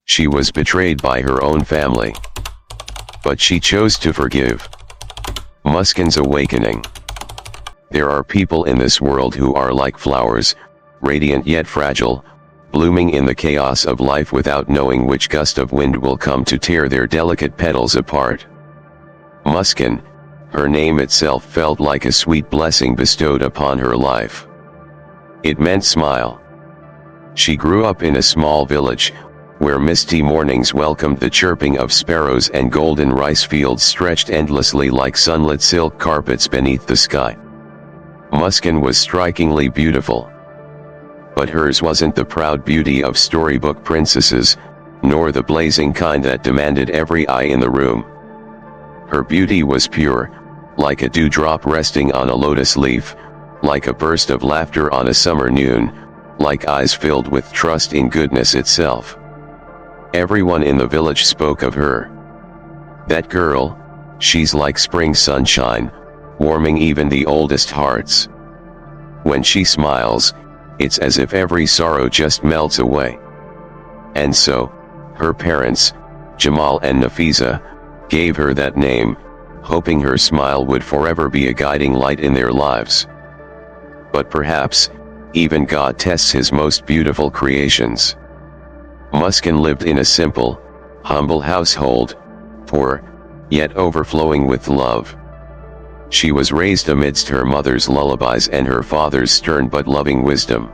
She was betrayed by her own family. But she chose to forgive. Muskan's awakening. There are people in this world who are like flowers, radiant yet fragile, blooming in the chaos of life without knowing which gust of wind will come to tear their delicate petals apart. Muskan, her name itself felt like a sweet blessing bestowed upon her life. It meant smile. She grew up in a small village, where misty mornings welcomed the chirping of sparrows and golden rice fields stretched endlessly like sunlit silk carpets beneath the sky. Muskan was strikingly beautiful. But hers wasn't the proud beauty of storybook princesses, nor the blazing kind that demanded every eye in the room. Her beauty was pure, like a dewdrop resting on a lotus leaf, like a burst of laughter on a summer noon, like eyes filled with trust in goodness itself. Everyone in the village spoke of her. That girl, she's like spring sunshine, warming even the oldest hearts. When she smiles, it's as if every sorrow just melts away. And so, her parents, Jamal and Nafisa, gave her that name, hoping her smile would forever be a guiding light in their lives. But perhaps, even God tests his most beautiful creations. Muskan lived in a simple, humble household, poor, yet overflowing with love. She was raised amidst her mother's lullabies and her father's stern but loving wisdom.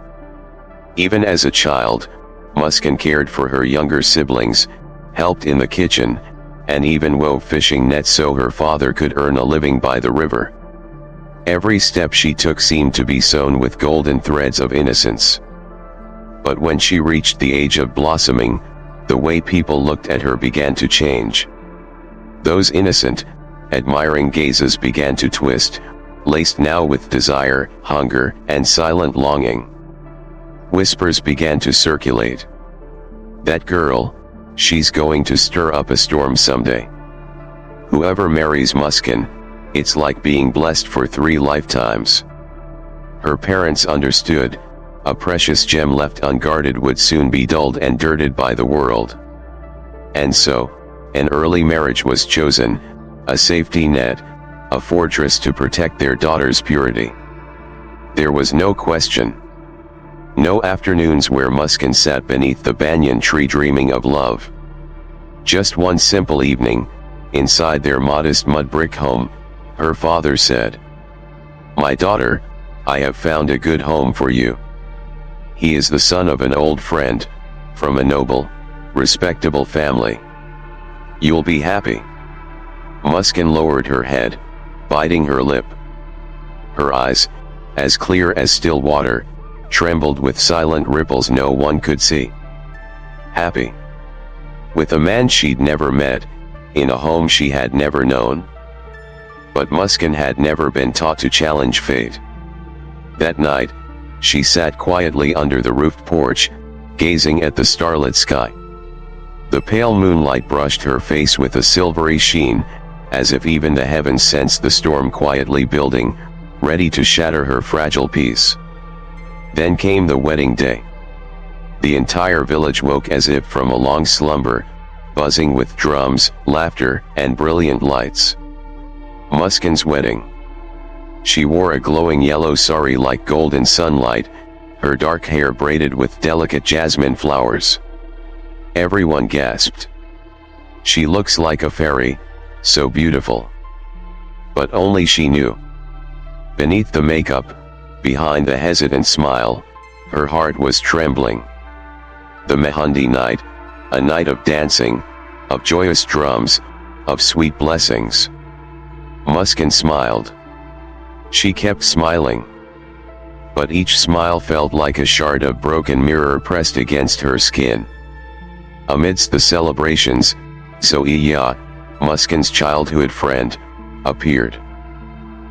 Even as a child, Muskan cared for her younger siblings, helped in the kitchen, and even wove fishing nets so her father could earn a living by the river. Every step she took seemed to be sewn with golden threads of innocence. But when she reached the age of blossoming, the way people looked at her began to change. Those innocent, admiring gazes began to twist, laced now with desire, hunger, and silent longing. Whispers began to circulate. That girl, she's going to stir up a storm someday. Whoever marries Muskan, it's like being blessed for 3 lifetimes. Her parents understood, a precious gem left unguarded would soon be dulled and dirted by the world. And so, an early marriage was chosen, a safety net, a fortress to protect their daughter's purity. There was no question. No afternoons where Muskan sat beneath the banyan tree dreaming of love. Just one simple evening, inside their modest mud brick home, her father said, "My daughter, I have found a good home for you. He is the son of an old friend, from a noble, respectable family. You'll be happy." Muskan lowered her head, biting her lip. Her eyes, as clear as still water, trembled with silent ripples no one could see. Happy. With a man she'd never met, in a home she had never known. But Muskan had never been taught to challenge fate. That night, she sat quietly under the roofed porch, gazing at the starlit sky. The pale moonlight brushed her face with a silvery sheen, as if even the heavens sensed the storm quietly building, ready to shatter her fragile peace. Then came the wedding day. The entire village woke as if from a long slumber, buzzing with drums, laughter, and brilliant lights. Muskan's wedding. She wore a glowing yellow sari like golden sunlight, her dark hair braided with delicate jasmine flowers. Everyone gasped. She looks like a fairy, so beautiful. But only she knew. Beneath the makeup, behind the hesitant smile, her heart was trembling. The Mehendi night, a night of dancing, of joyous drums, of sweet blessings. Muskan smiled. She kept smiling. But each smile felt like a shard of broken mirror pressed against her skin. Amidst the celebrations, Zoiya, Muskan's childhood friend, appeared.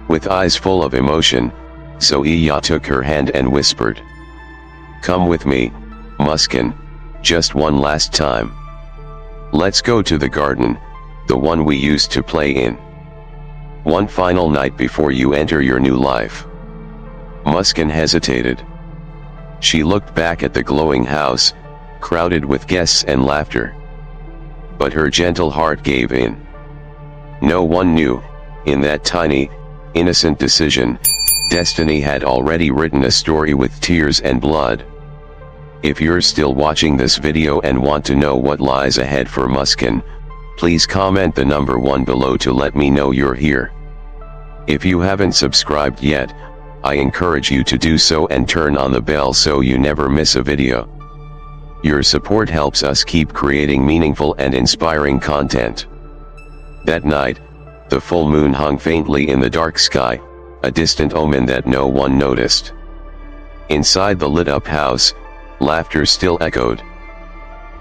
With eyes full of emotion, Zoiya took her hand and whispered, "Come with me, Muskan, just one last time. Let's go to the garden, the one we used to play in. One final night before you enter your new life." Muskan hesitated. She looked back at the glowing house, crowded with guests and laughter. But her gentle heart gave in. No one knew, in that tiny, innocent decision, destiny had already written a story with tears and blood. If you're still watching this video and want to know what lies ahead for Muskan, please comment the number 1 below to let me know you're here. If you haven't subscribed yet, I encourage you to do so and turn on the bell so you never miss a video. Your support helps us keep creating meaningful and inspiring content. That night, the full moon hung faintly in the dark sky, a distant omen that no one noticed. Inside the lit-up house, laughter still echoed.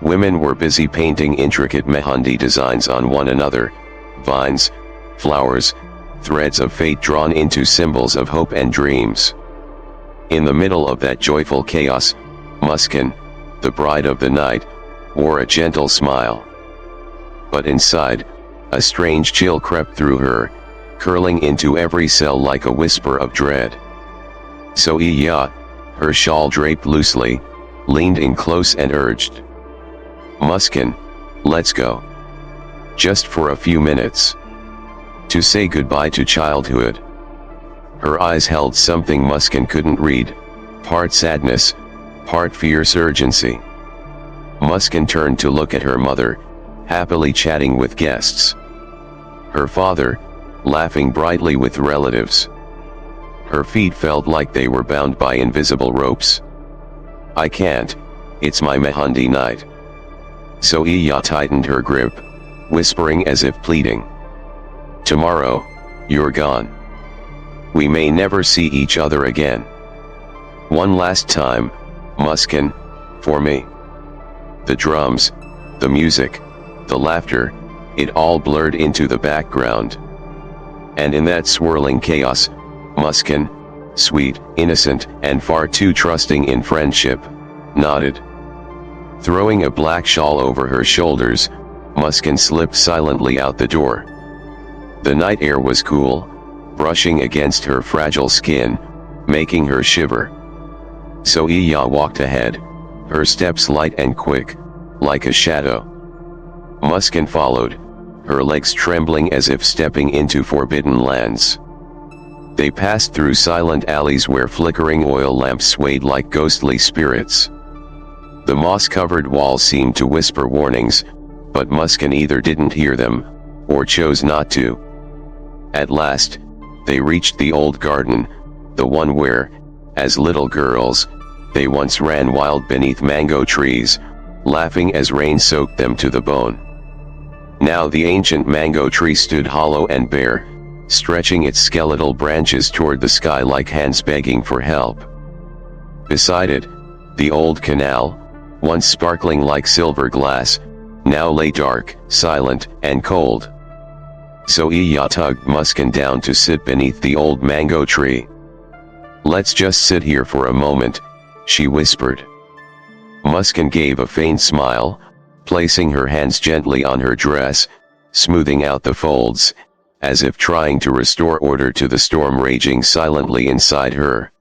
Women were busy painting intricate mehandi designs on one another, vines, flowers, threads of fate drawn into symbols of hope and dreams. In the middle of that joyful chaos, Muskan, the bride of the night, wore a gentle smile. But inside, a strange chill crept through her, curling into every cell like a whisper of dread. So Iya, her shawl draped loosely, leaned in close and urged, "Muskan, let's go. Just for a few minutes. To say goodbye to childhood." Her eyes held something Muskan couldn't read, part sadness, part fierce urgency. Muskan turned to look at her mother, happily chatting with guests. Her father, laughing brightly with relatives. Her feet felt like they were bound by invisible ropes. "I can't, it's my mehandi night." So Iya tightened her grip, whispering as if pleading, "Tomorrow, you're gone. We may never see each other again. One last time, Muskan, for me." The drums, the music, the laughter, it all blurred into the background. And in that swirling chaos, Muskan, sweet, innocent, and far too trusting in friendship, nodded. Throwing a black shawl over her shoulders, Muskan slipped silently out the door. The night air was cool, brushing against her fragile skin, making her shiver. So Iya walked ahead, her steps light and quick, like a shadow. Muskan followed, her legs trembling as if stepping into forbidden lands. They passed through silent alleys where flickering oil lamps swayed like ghostly spirits. The moss-covered walls seemed to whisper warnings, but Muskan either didn't hear them, or chose not to. At last, they reached the old garden, the one where, as little girls, they once ran wild beneath mango trees, laughing as rain soaked them to the bone. Now the ancient mango tree stood hollow and bare, stretching its skeletal branches toward the sky like hands begging for help. Beside it, the old canal, once sparkling like silver glass, now lay dark, silent, and cold. So Iya tugged Muskan down to sit beneath the old mango tree. "Let's just sit here for a moment," she whispered. Muskan gave a faint smile, placing her hands gently on her dress, smoothing out the folds, as if trying to restore order to the storm raging silently inside her.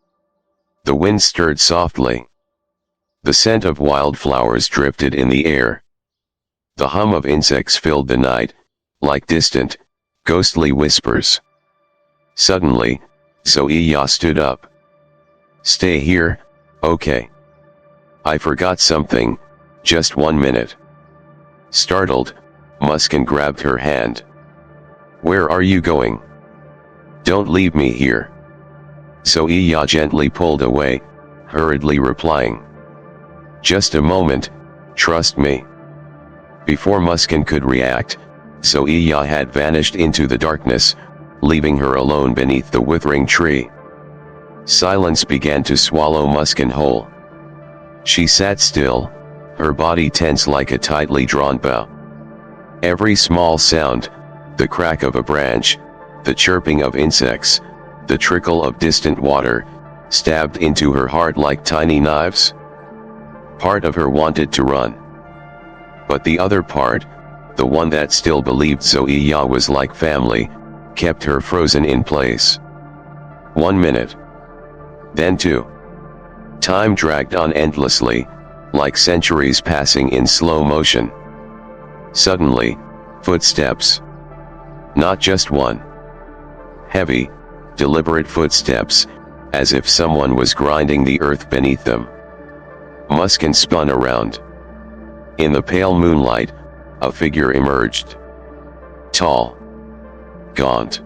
The wind stirred softly. The scent of wildflowers drifted in the air. The hum of insects filled the night, like distant, ghostly whispers. Suddenly, So Iya stood up. "Stay here, okay? I forgot something, just 1 minute." Startled, Muskan grabbed her hand. "Where are you going? Don't leave me here." So Iya gently pulled away, hurriedly replying, "Just a moment, trust me." Before Muskan could react, So Iya had vanished into the darkness, leaving her alone beneath the withering tree. Silence began to swallow Muskan whole. She sat still, her body tense like a tightly drawn bow. Every small sound, the crack of a branch, the chirping of insects, the trickle of distant water, stabbed into her heart like tiny knives. Part of her wanted to run. But the other part, the one that still believed So Iya was like family, kept her frozen in place. 1 minute. Then 2. Time dragged on endlessly, like centuries passing in slow motion. Suddenly, footsteps. Not just one. Heavy, deliberate footsteps, as if someone was grinding the earth beneath them. Muskan spun around. In the pale moonlight, a figure emerged. Tall. Gaunt.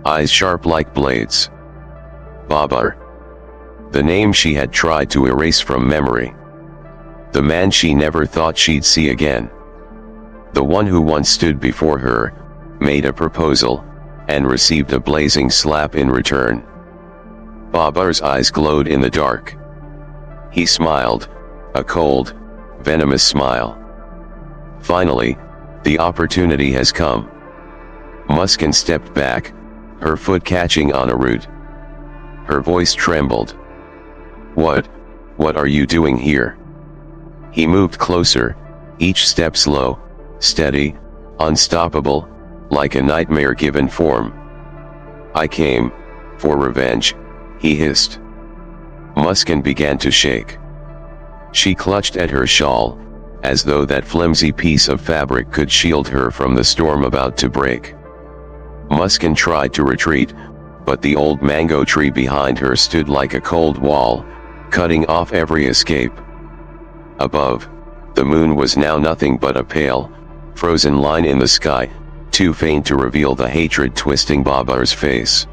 Eyes sharp like blades. Babar. The name she had tried to erase from memory. The man she never thought she'd see again. The one who once stood before her, made a proposal, and received a blazing slap in return. Babar's eyes glowed in the dark. He smiled, a cold, venomous smile. Finally, the opportunity has come. Muskan stepped back, her foot catching on a root. Her voice trembled. What are you doing here? He moved closer, each step slow, steady, unstoppable, like a nightmare given form. I came, for revenge, he hissed. Muskan began to shake. She clutched at her shawl, as though that flimsy piece of fabric could shield her from the storm about to break. Muskan tried to retreat, but the old mango tree behind her stood like a cold wall, cutting off every escape. Above, the moon was now nothing but a pale, frozen line in the sky, too faint to reveal the hatred twisting Babar's face.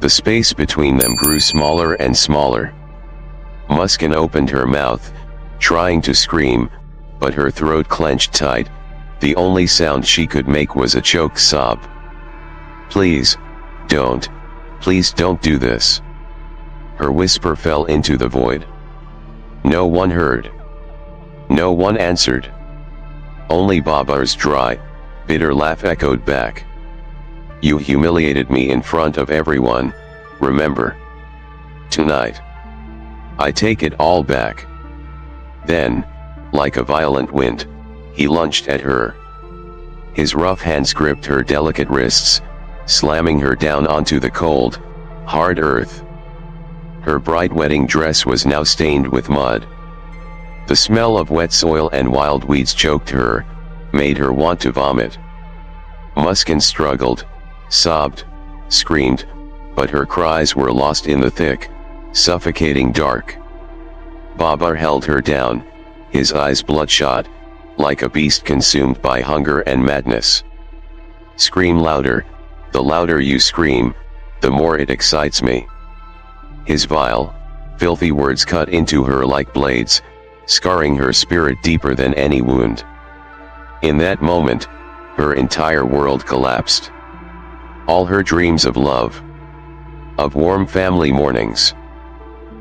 The space between them grew smaller and smaller. Muskan opened her mouth, trying to scream, but her throat clenched tight. The only sound she could make was a choked sob. Please don't do this. Her whisper fell into the void. No one heard. No one answered. Only Babar's dry, bitter laugh echoed back. You humiliated me in front of everyone, remember? Tonight. I take it all back. Then, like a violent wind, he lunged at her. His rough hands gripped her delicate wrists, slamming her down onto the cold, hard earth. Her bright wedding dress was now stained with mud. The smell of wet soil and wild weeds choked her, made her want to vomit. Muskan struggled, sobbed, screamed, but her cries were lost in the thick, suffocating dark. Babar held her down, his eyes bloodshot, like a beast consumed by hunger and madness. Scream louder, the louder you scream, the more it excites me. His vile, filthy words cut into her like blades, scarring her spirit deeper than any wound. In that moment, her entire world collapsed. All her dreams of love, of warm family mornings,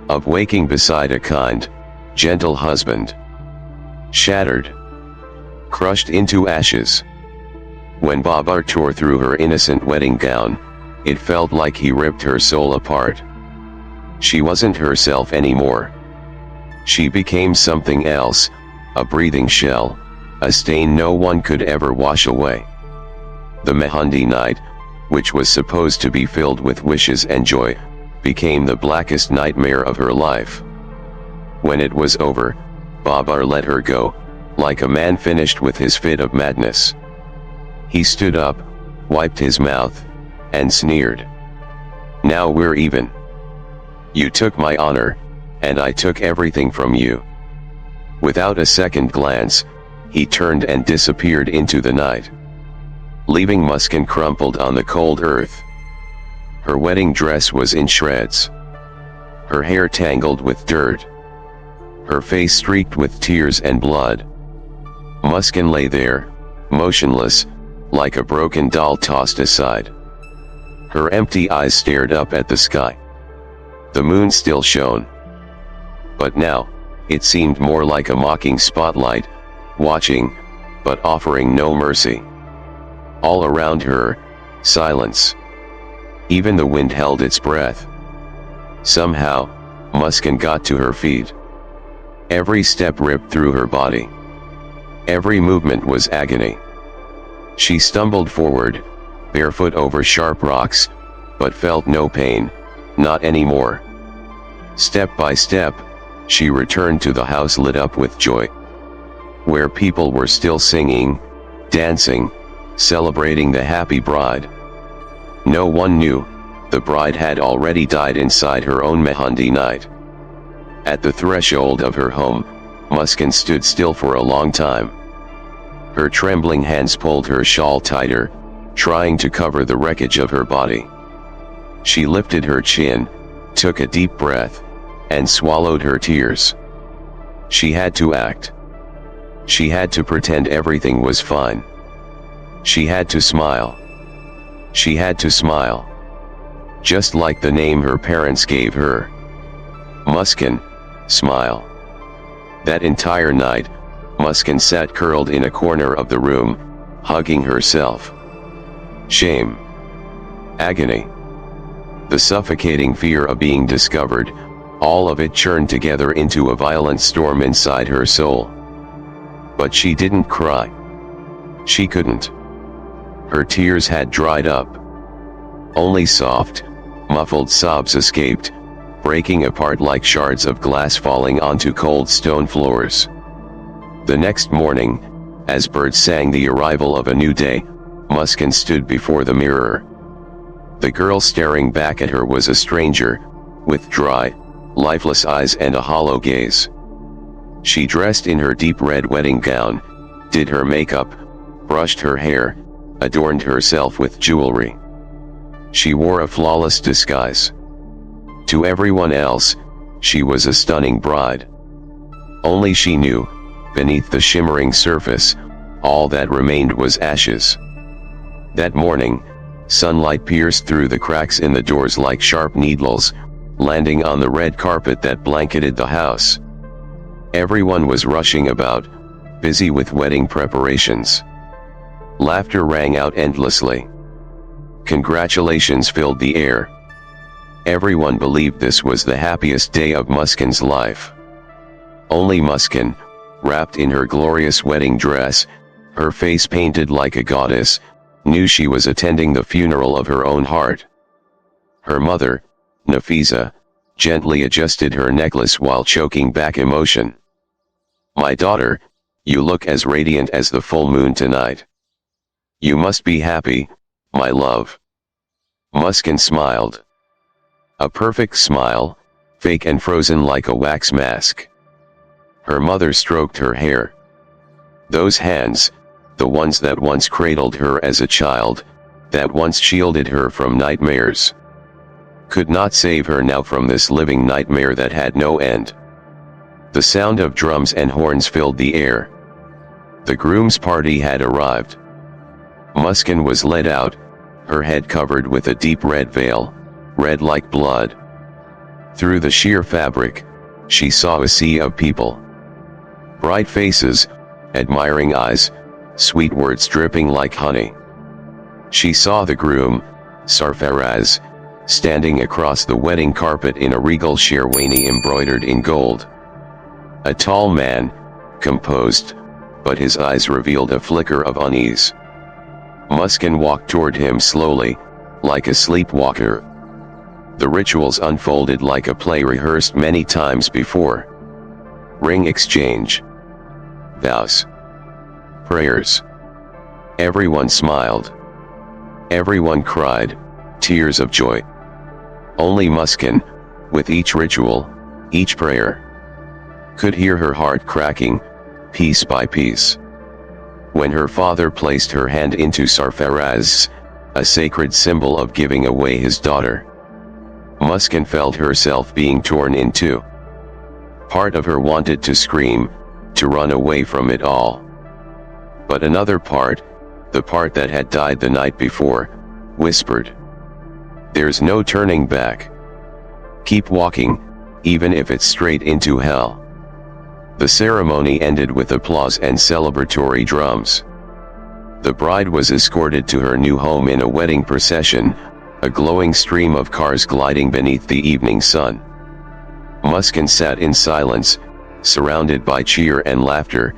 of waking beside a kind, gentle husband, shattered, crushed into ashes. When Babar tore through her innocent wedding gown, it felt like he ripped her soul apart. She wasn't herself anymore. She became something else, a breathing shell, a stain no one could ever wash away. The Mehendi night, which was supposed to be filled with wishes and joy, became the blackest nightmare of her life. When it was over, Babar let her go, like a man finished with his fit of madness. He stood up, wiped his mouth, and sneered. Now we're even. You took my honor, and I took everything from you. Without a second glance, he turned and disappeared into the night, leaving Muskan crumpled on the cold earth. Her wedding dress was in shreds, her hair tangled with dirt, her face streaked with tears and blood. Muskan lay there, motionless, like a broken doll tossed aside. Her empty eyes stared up at the sky. The moon still shone. But now, it seemed more like a mocking spotlight, watching, but offering no mercy. All around her, silence. Even the wind held its breath. Somehow, Muskan got to her feet. Every step ripped through her body. Every movement was agony. She stumbled forward, barefoot over sharp rocks, but felt no pain, not anymore. Step by step, she returned to the house lit up with joy, where people were still singing, dancing, celebrating the happy bride. No one knew, the bride had already died inside her own Mehandi night. At the threshold of her home, Muskan stood still for a long time. Her trembling hands pulled her shawl tighter, trying to cover the wreckage of her body. She lifted her chin, took a deep breath, and swallowed her tears. She had to act. She had to pretend everything was fine. She had to smile. She had to smile. Just like the name her parents gave her. Muskan, smile. That entire night, Muskan sat curled in a corner of the room, hugging herself. Shame. Agony. The suffocating fear of being discovered, all of it churned together into a violent storm inside her soul. But she didn't cry. She couldn't. Her tears had dried up. Only soft, muffled sobs escaped, breaking apart like shards of glass falling onto cold stone floors. The next morning, as birds sang the arrival of a new day, Muskan stood before the mirror. The girl staring back at her was a stranger, with dry, lifeless eyes and a hollow gaze. She dressed in her deep red wedding gown, did her makeup, brushed her hair, adorned herself with jewelry. She wore a flawless disguise. To everyone else, she was a stunning bride. Only she knew, beneath the shimmering surface, all that remained was ashes. That morning, sunlight pierced through the cracks in the doors like sharp needles, landing on the red carpet that blanketed the house. Everyone was rushing about, busy with wedding preparations. Laughter rang out endlessly. Congratulations filled the air. Everyone believed this was the happiest day of Muskan's life. Only Muskan, wrapped in her glorious wedding dress, her face painted like a goddess, knew she was attending the funeral of her own heart. Her mother, Nafisa, gently adjusted her necklace while choking back emotion. "My daughter, you look as radiant as the full moon tonight. You must be happy, my love." Muskan smiled. A perfect smile, fake and frozen like a wax mask. Her mother stroked her hair. Those hands, the ones that once cradled her as a child, that once shielded her from nightmares, could not save her now from this living nightmare that had no end. The sound of drums and horns filled the air. The groom's party had arrived. Muskan was led out, her head covered with a deep red veil, red like blood. Through the sheer fabric, she saw a sea of people. Bright faces, admiring eyes, sweet words dripping like honey. She saw the groom, Sarfaraz, standing across the wedding carpet in a regal sherwani embroidered in gold. A tall man, composed, but his eyes revealed a flicker of unease. Muskan walked toward him slowly, like a sleepwalker. The rituals unfolded like a play rehearsed many times before. Ring exchange. Vows. Prayers. Everyone smiled. Everyone cried, tears of joy. Only Muskan, with each ritual, each prayer, could hear her heart cracking, piece by piece. When her father placed her hand into Sarfaraz's, a sacred symbol of giving away his daughter, Muskan felt herself being torn in two. Part of her wanted to scream, to run away from it all. But another part, the part that had died the night before, whispered, "There's no turning back. Keep walking, even if it's straight into hell." The ceremony ended with applause and celebratory drums. The bride was escorted to her new home in a wedding procession, a glowing stream of cars gliding beneath the evening sun. Muskan sat in silence, surrounded by cheer and laughter,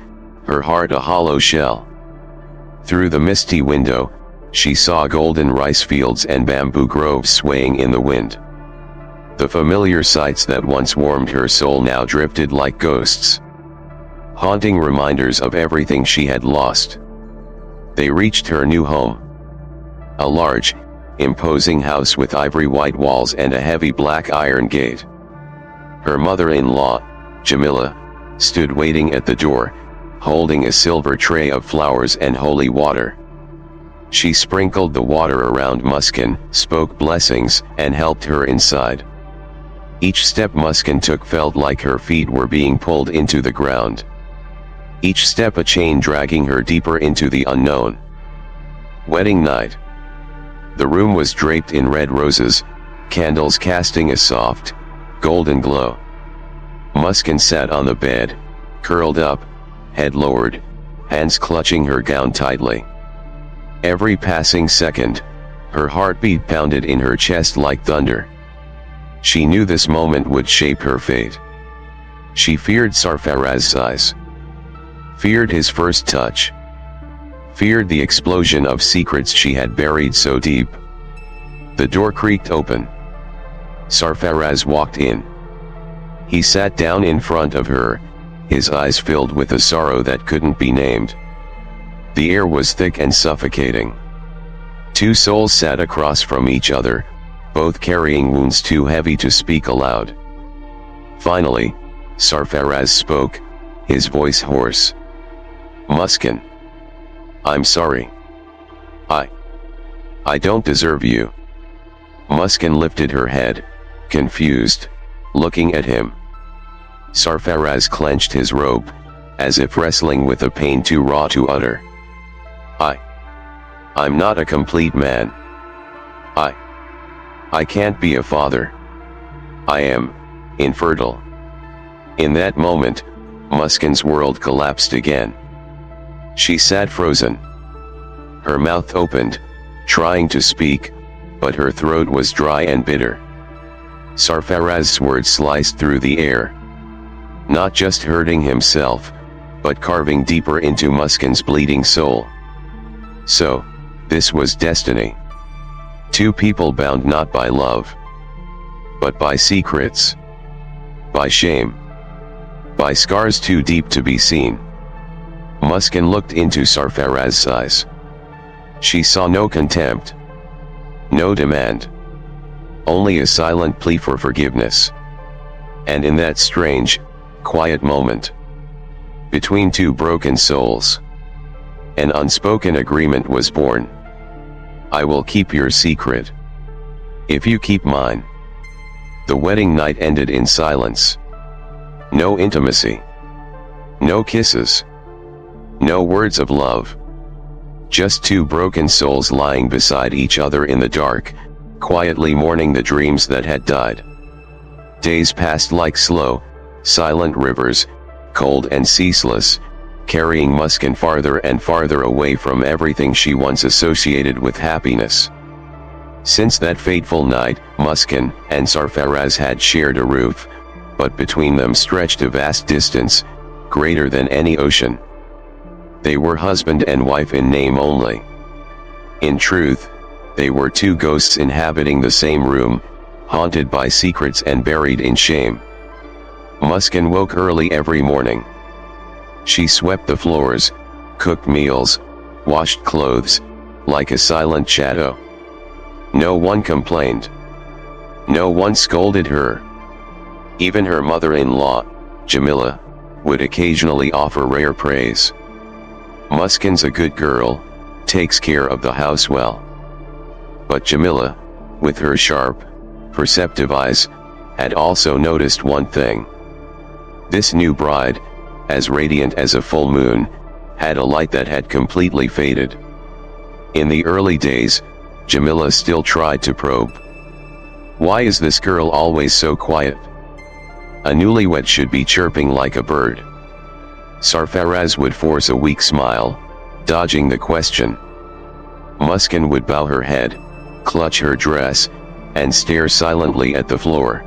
her heart a hollow shell. Through the misty window, she saw golden rice fields and bamboo groves swaying in the wind. The familiar sights that once warmed her soul now drifted like ghosts, haunting reminders of everything she had lost. They reached her new home. A large, imposing house with ivory white walls and a heavy black iron gate. Her mother-in-law, Jamila, stood waiting at the door, holding a silver tray of flowers and holy water. She sprinkled the water around Muskan, spoke blessings, and helped her inside. Each step Muskan took felt like her feet were being pulled into the ground. Each step a chain dragging her deeper into the unknown. Wedding night. The room was draped in red roses, candles casting a soft, golden glow. Muskan sat on the bed, curled up, head lowered, hands clutching her gown tightly. Every passing second, her heartbeat pounded in her chest like thunder. She knew this moment would shape her fate. She feared Sarfaraz's eyes. Feared his first touch. Feared the explosion of secrets she had buried so deep. The door creaked open. Sarfaraz walked in. He sat down in front of her, his eyes filled with a sorrow that couldn't be named. The air was thick and suffocating. Two souls sat across from each other, both carrying wounds too heavy to speak aloud. Finally, Sarfaraz spoke, his voice hoarse. "Muskan. I'm sorry. I don't deserve you." Muskan lifted her head, confused, looking at him. Sarfaraz clenched his robe, as if wrestling with a pain too raw to utter. I'm not a complete man. I can't be a father. I am infertile." In that moment, Muskan's world collapsed again. She sat frozen. Her mouth opened, trying to speak, but her throat was dry and bitter. Sarfaraz's words sliced through the air. Not just hurting himself, but carving deeper into Muskan's bleeding soul. So, this was destiny. Two people bound not by love, but by secrets, by shame, by scars too deep to be seen. Muskan looked into Sarfaraz's eyes. She saw no contempt, no demand, only a silent plea for forgiveness. And in that strange, quiet moment, between two broken souls, an unspoken agreement was born. "I will keep your secret, if you keep mine." The wedding night ended in silence. No intimacy, no kisses, no words of love. Just two broken souls lying beside each other in the dark, quietly mourning the dreams that had died. Days passed like slow, silent rivers, cold and ceaseless, carrying Muskan farther and farther away from everything she once associated with happiness. Since that fateful night, Muskan and Sarfaraz had shared a roof, but between them stretched a vast distance, greater than any ocean. They were husband and wife in name only. In truth, they were two ghosts inhabiting the same room, haunted by secrets and buried in shame. Muskan woke early every morning. She swept the floors, cooked meals, washed clothes, like a silent shadow. No one complained. No one scolded her. Even her mother-in-law, Jamila, would occasionally offer rare praise. "Muskan's a good girl, takes care of the house well." But Jamila, with her sharp, perceptive eyes, had also noticed one thing. This new bride, as radiant as a full moon, had a light that had completely faded. In the early days, Jamila still tried to probe. Why is this girl always so quiet? A newlywed should be chirping like a bird. Sarfaraz would force a weak smile, dodging the question. Muskan would bow her head, clutch her dress, and stare silently at the floor.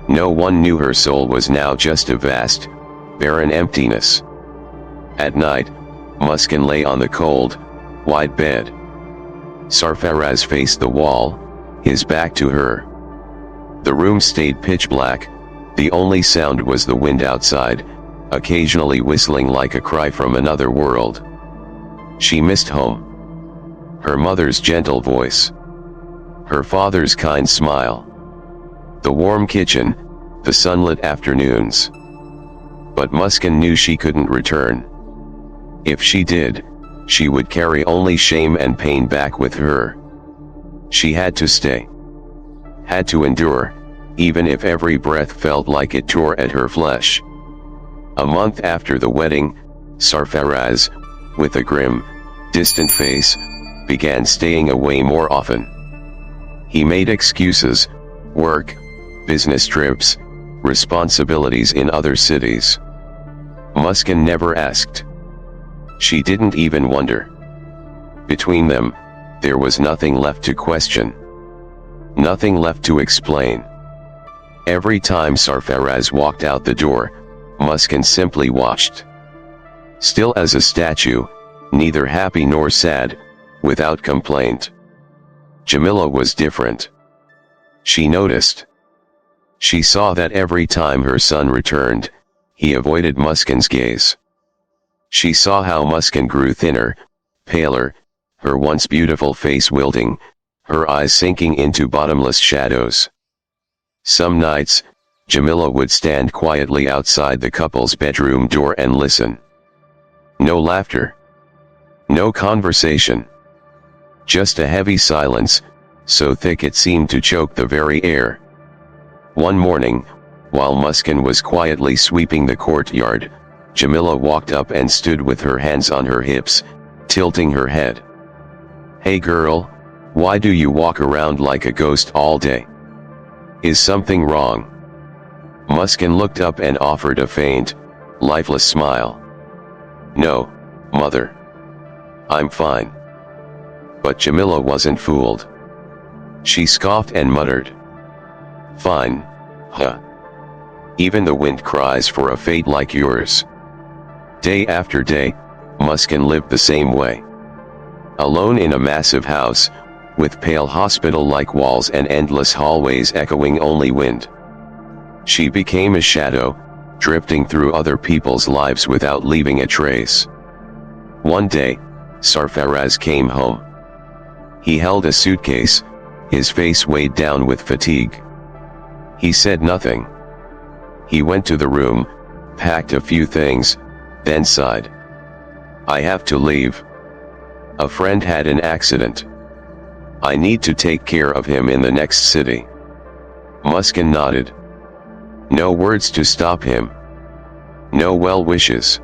No one knew her soul was now just a vast, barren emptiness. At night, Muskan lay on the cold, wide bed. Sarfaraz faced the wall, his back to her. The room stayed pitch black, the only sound was the wind outside, occasionally whistling like a cry from another world. She missed home. Her mother's gentle voice. Her father's kind smile. The warm kitchen, the sunlit afternoons. But Muskan knew she couldn't return. If she did, she would carry only shame and pain back with her. She had to stay. Had to endure, even if every breath felt like it tore at her flesh. A month after the wedding, Sarfaraz, with a grim, distant face, began staying away more often. He made excuses: work, business trips, responsibilities in other cities. Muskan never asked. She didn't even wonder. Between them, there was nothing left to question. Nothing left to explain. Every time Sarfaraz walked out the door, Muskan simply watched. Still as a statue, neither happy nor sad, without complaint. Jamila was different. She noticed. She saw that every time her son returned, he avoided Muskan's gaze. She saw how Muskan grew thinner, paler, her once beautiful face wilting, her eyes sinking into bottomless shadows. Some nights, Jamila would stand quietly outside the couple's bedroom door and listen. No laughter. No conversation. Just a heavy silence, so thick it seemed to choke the very air. One morning, while Muskan was quietly sweeping the courtyard, Jamila walked up and stood with her hands on her hips, tilting her head. "Hey girl, why do you walk around like a ghost all day? Is something wrong?" Muskan looked up and offered a faint, lifeless smile. "No, mother. I'm fine." But Jamila wasn't fooled. She scoffed and muttered, "Fine, huh? Even the wind cries for a fate like yours." Day after day, Muskan lived the same way. Alone in a massive house, with pale hospital-like walls and endless hallways echoing only wind. She became a shadow, drifting through other people's lives without leaving a trace. One day, Sarfaraz came home. He held a suitcase, his face weighed down with fatigue. He said nothing. He went to the room, packed a few things, then sighed. "I have to leave. A friend had an accident. I need to take care of him in the next city." Muskan nodded. No words to stop him. No well wishes.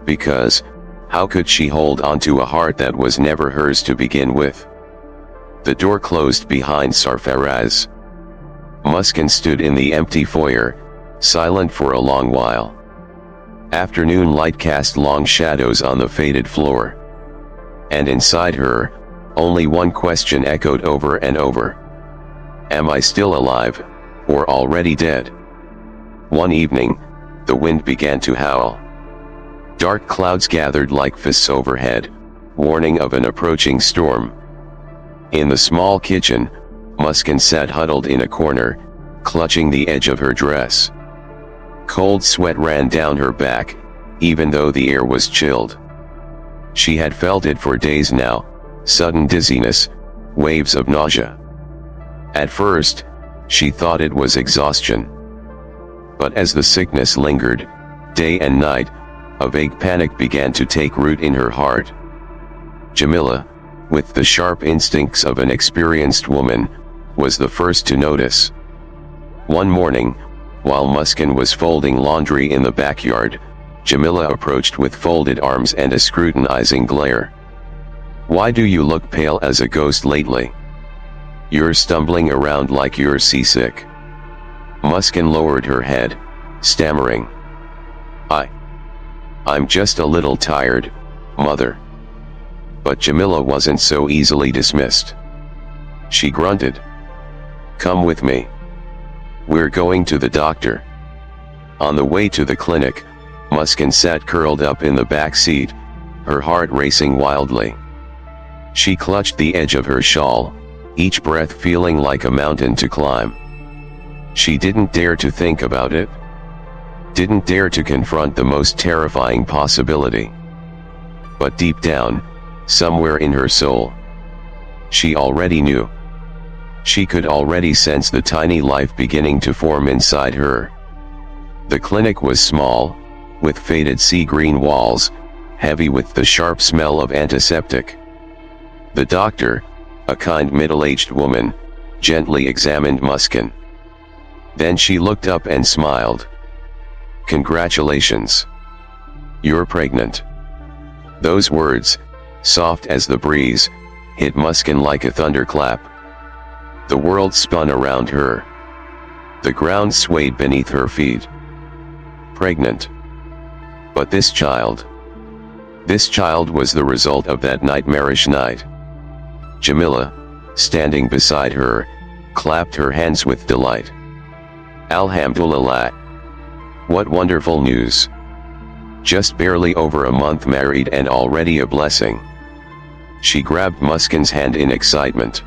Because, how could she hold on to a heart that was never hers to begin with? The door closed behind Sarfaraz. Muskan stood in the empty foyer, silent for a long while. Afternoon light cast long shadows on the faded floor. And inside her, only one question echoed over and over. Am I still alive, or already dead? One evening, the wind began to howl. Dark clouds gathered like fists overhead, warning of an approaching storm. In the small kitchen, Muskan sat huddled in a corner, clutching the edge of her dress. Cold sweat ran down her back, even though the air was chilled. She had felt it for days now, sudden dizziness, waves of nausea. At first, she thought it was exhaustion. But as the sickness lingered, day and night, a vague panic began to take root in her heart. Jamila, with the sharp instincts of an experienced woman, was the first to notice. One morning, while Muskan was folding laundry in the backyard, Jamila approached with folded arms and a scrutinizing glare. "Why do you look pale as a ghost lately? You're stumbling around like you're seasick." Muskan lowered her head, stammering, I'm just a little tired, mother." But Jamila wasn't so easily dismissed. She grunted. "Come with me. We're going to the doctor." On the way to the clinic, Muskan sat curled up in the back seat, her heart racing wildly. She clutched the edge of her shawl, each breath feeling like a mountain to climb. She didn't dare to think about it. Didn't dare to confront the most terrifying possibility. But deep down, somewhere in her soul, she already knew. She could already sense the tiny life beginning to form inside her. The clinic was small, with faded sea green walls, heavy with the sharp smell of antiseptic. The doctor, a kind middle-aged woman, gently examined Muskan. Then she looked up and smiled. "Congratulations. You're pregnant." Those words, soft as the breeze, hit Muskan like a thunderclap. The world spun around her. The ground swayed beneath her feet. Pregnant. But this child was the result of that nightmarish night. Jamila, standing beside her, clapped her hands with delight. "Alhamdulillah. What wonderful news. Just barely over a month married and already a blessing." She grabbed Muskan's hand in excitement.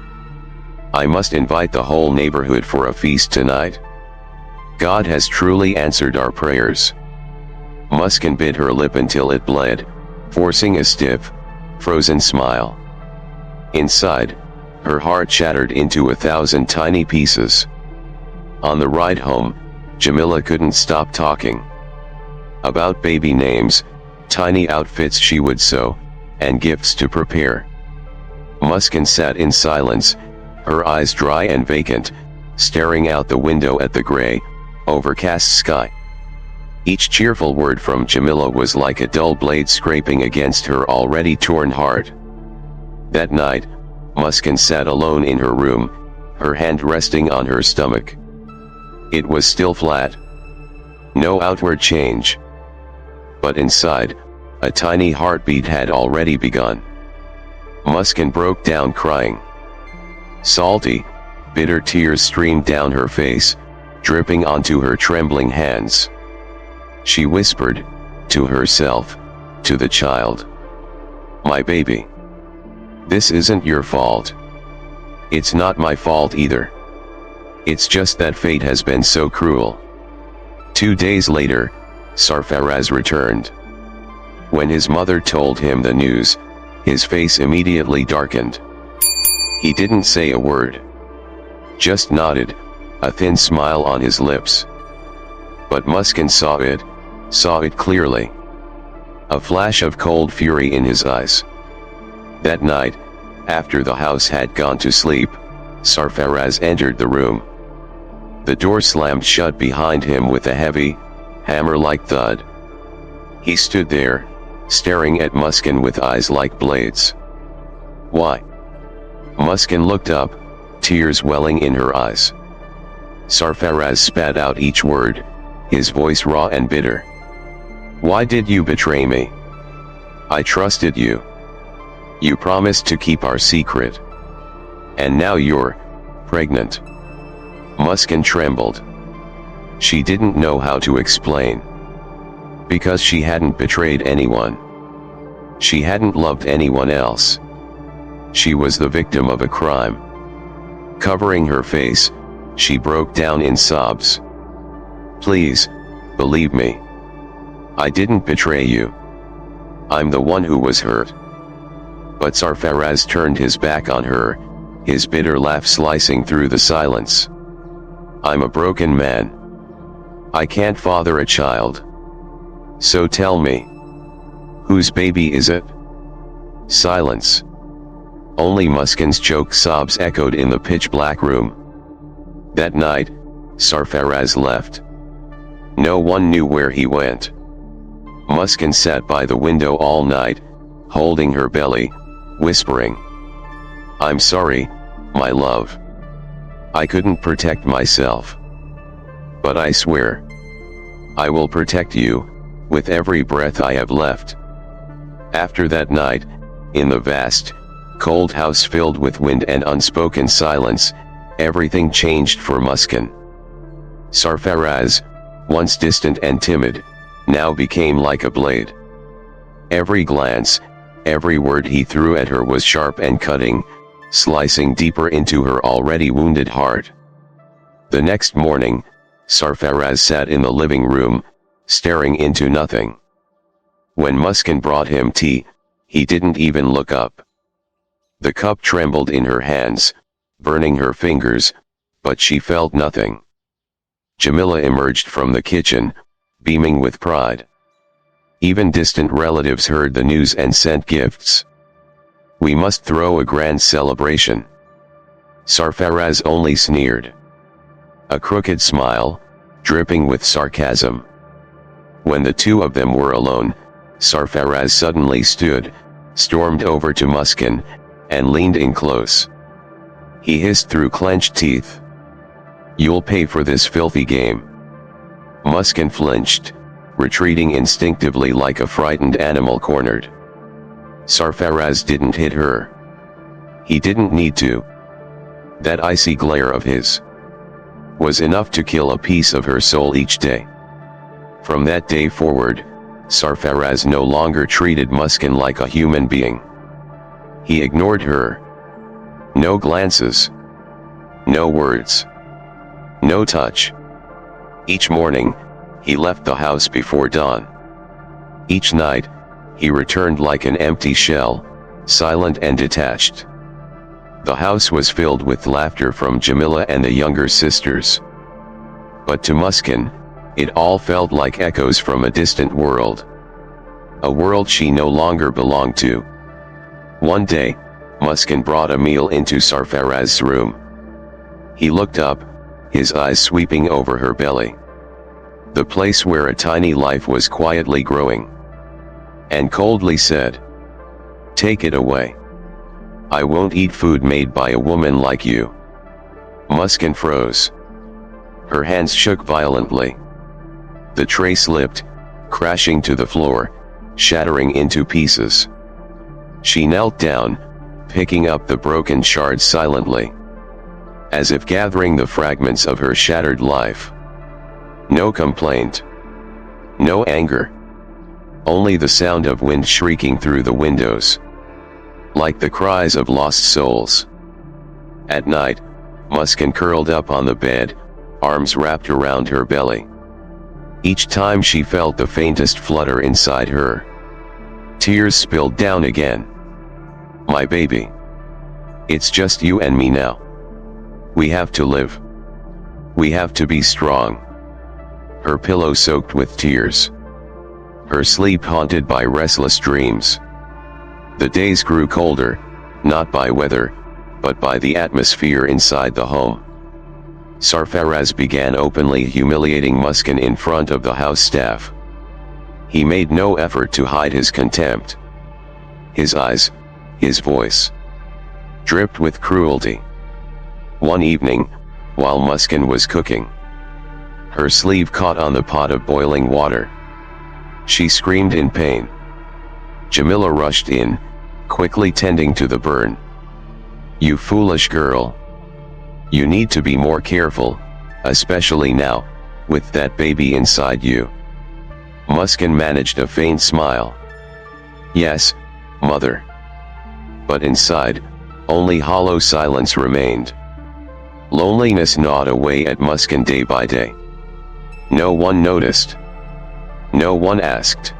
"I must invite the whole neighborhood for a feast tonight. God has truly answered our prayers." Muskan bit her lip until it bled, forcing a stiff, frozen smile. Inside, her heart shattered into 1,000 tiny pieces. On the ride home, Jamila couldn't stop talking. About baby names, tiny outfits she would sew, and gifts to prepare. Muskan sat in silence, her eyes dry and vacant, staring out the window at the gray, overcast sky. Each cheerful word from Jamila was like a dull blade scraping against her already torn heart. That night, Muskan sat alone in her room, her hand resting on her stomach. It was still flat. No outward change. But inside, a tiny heartbeat had already begun. Muskan broke down crying. Salty, bitter tears streamed down her face, dripping onto her trembling hands. She whispered, to herself, to the child, "My baby. This isn't your fault. It's not my fault either. It's just that fate has been so cruel." 2 days later, Sarfaraz returned. When his mother told him the news, his face immediately darkened. He didn't say a word. Just nodded, a thin smile on his lips. But Muskan saw it clearly. A flash of cold fury in his eyes. That night, after the house had gone to sleep, Sarfaraz entered the room. The door slammed shut behind him with a heavy, hammer-like thud. He stood there, staring at Muskan with eyes like blades. "Why?" Muskan looked up, tears welling in her eyes. Sarfaraz spat out each word, his voice raw and bitter. "Why did you betray me? I trusted you. You promised to keep our secret. And now you're pregnant." Muskan trembled. She didn't know how to explain. Because she hadn't betrayed anyone. She hadn't loved anyone else. She was the victim of a crime. Covering her face, she broke down in sobs. "Please, believe me. I didn't betray you. I'm the one who was hurt." But Sarfaraz turned his back on her, his bitter laugh slicing through the silence. "I'm a broken man. I can't father a child. So tell me, whose baby is it?" Silence. Only Muskan's choked sobs echoed in the pitch-black room. That night, Sarfaraz left. No one knew where he went. Muskan sat by the window all night, holding her belly, whispering, "I'm sorry, my love. I couldn't protect myself. But I swear, I will protect you, with every breath I have left." After that night, in the vast, cold house filled with wind and unspoken silence, everything changed for Muskan. Sarfaraz, once distant and timid, now became like a blade. Every glance, every word he threw at her was sharp and cutting, slicing deeper into her already wounded heart. The next morning, Sarfaraz sat in the living room, staring into nothing. When Muskan brought him tea, he didn't even look up. The cup trembled in her hands, burning her fingers, but she felt nothing. Jamila emerged from the kitchen, beaming with pride. Even distant relatives heard the news and sent gifts. "We must throw a grand celebration." Sarfaraz only sneered. A crooked smile, dripping with sarcasm. When the two of them were alone, Sarfaraz suddenly stood, stormed over to Muskan, and leaned in close. He hissed through clenched teeth. "You'll pay for this filthy game." Muskan flinched, retreating instinctively like a frightened animal cornered. Sarfaraz didn't hit her. He didn't need to. That icy glare of his was enough to kill a piece of her soul each day. From that day forward, Sarfaraz no longer treated Muskan like a human being. He ignored her. No glances. No words. No touch. Each morning, he left the house before dawn. Each night, he returned like an empty shell, silent and detached. The house was filled with laughter from Jamila and the younger sisters. But to Muskan, it all felt like echoes from a distant world. A world she no longer belonged to. One day, Muskan brought a meal into Sarfaraz's room. He looked up, his eyes sweeping over her belly. The place where a tiny life was quietly growing. And coldly said, "Take it away. I won't eat food made by a woman like you." Muskan froze. Her hands shook violently. The tray slipped, crashing to the floor, shattering into pieces. She knelt down, picking up the broken shards silently, as if gathering the fragments of her shattered life. No complaint. No anger. Only the sound of wind shrieking through the windows. Like the cries of lost souls. At night, Muskan curled up on the bed, arms wrapped around her belly. Each time she felt the faintest flutter inside her, tears spilled down again. "My baby. It's just you and me now. We have to live. We have to be strong." Her pillow soaked with tears. Her sleep haunted by restless dreams. The days grew colder, not by weather, but by the atmosphere inside the home. Sarfaraz began openly humiliating Muskan in front of the house staff. He made no effort to hide his contempt. His eyes, his voice, dripped with cruelty. One evening, while Muskan was cooking, her sleeve caught on the pot of boiling water. She screamed in pain. Jamila rushed in, quickly tending to the burn. "You foolish girl. You need to be more careful, especially now, with that baby inside you." Muskan managed a faint smile. "Yes, mother." But inside, only hollow silence remained. Loneliness gnawed away at Muskan day by day. No one noticed. No one asked.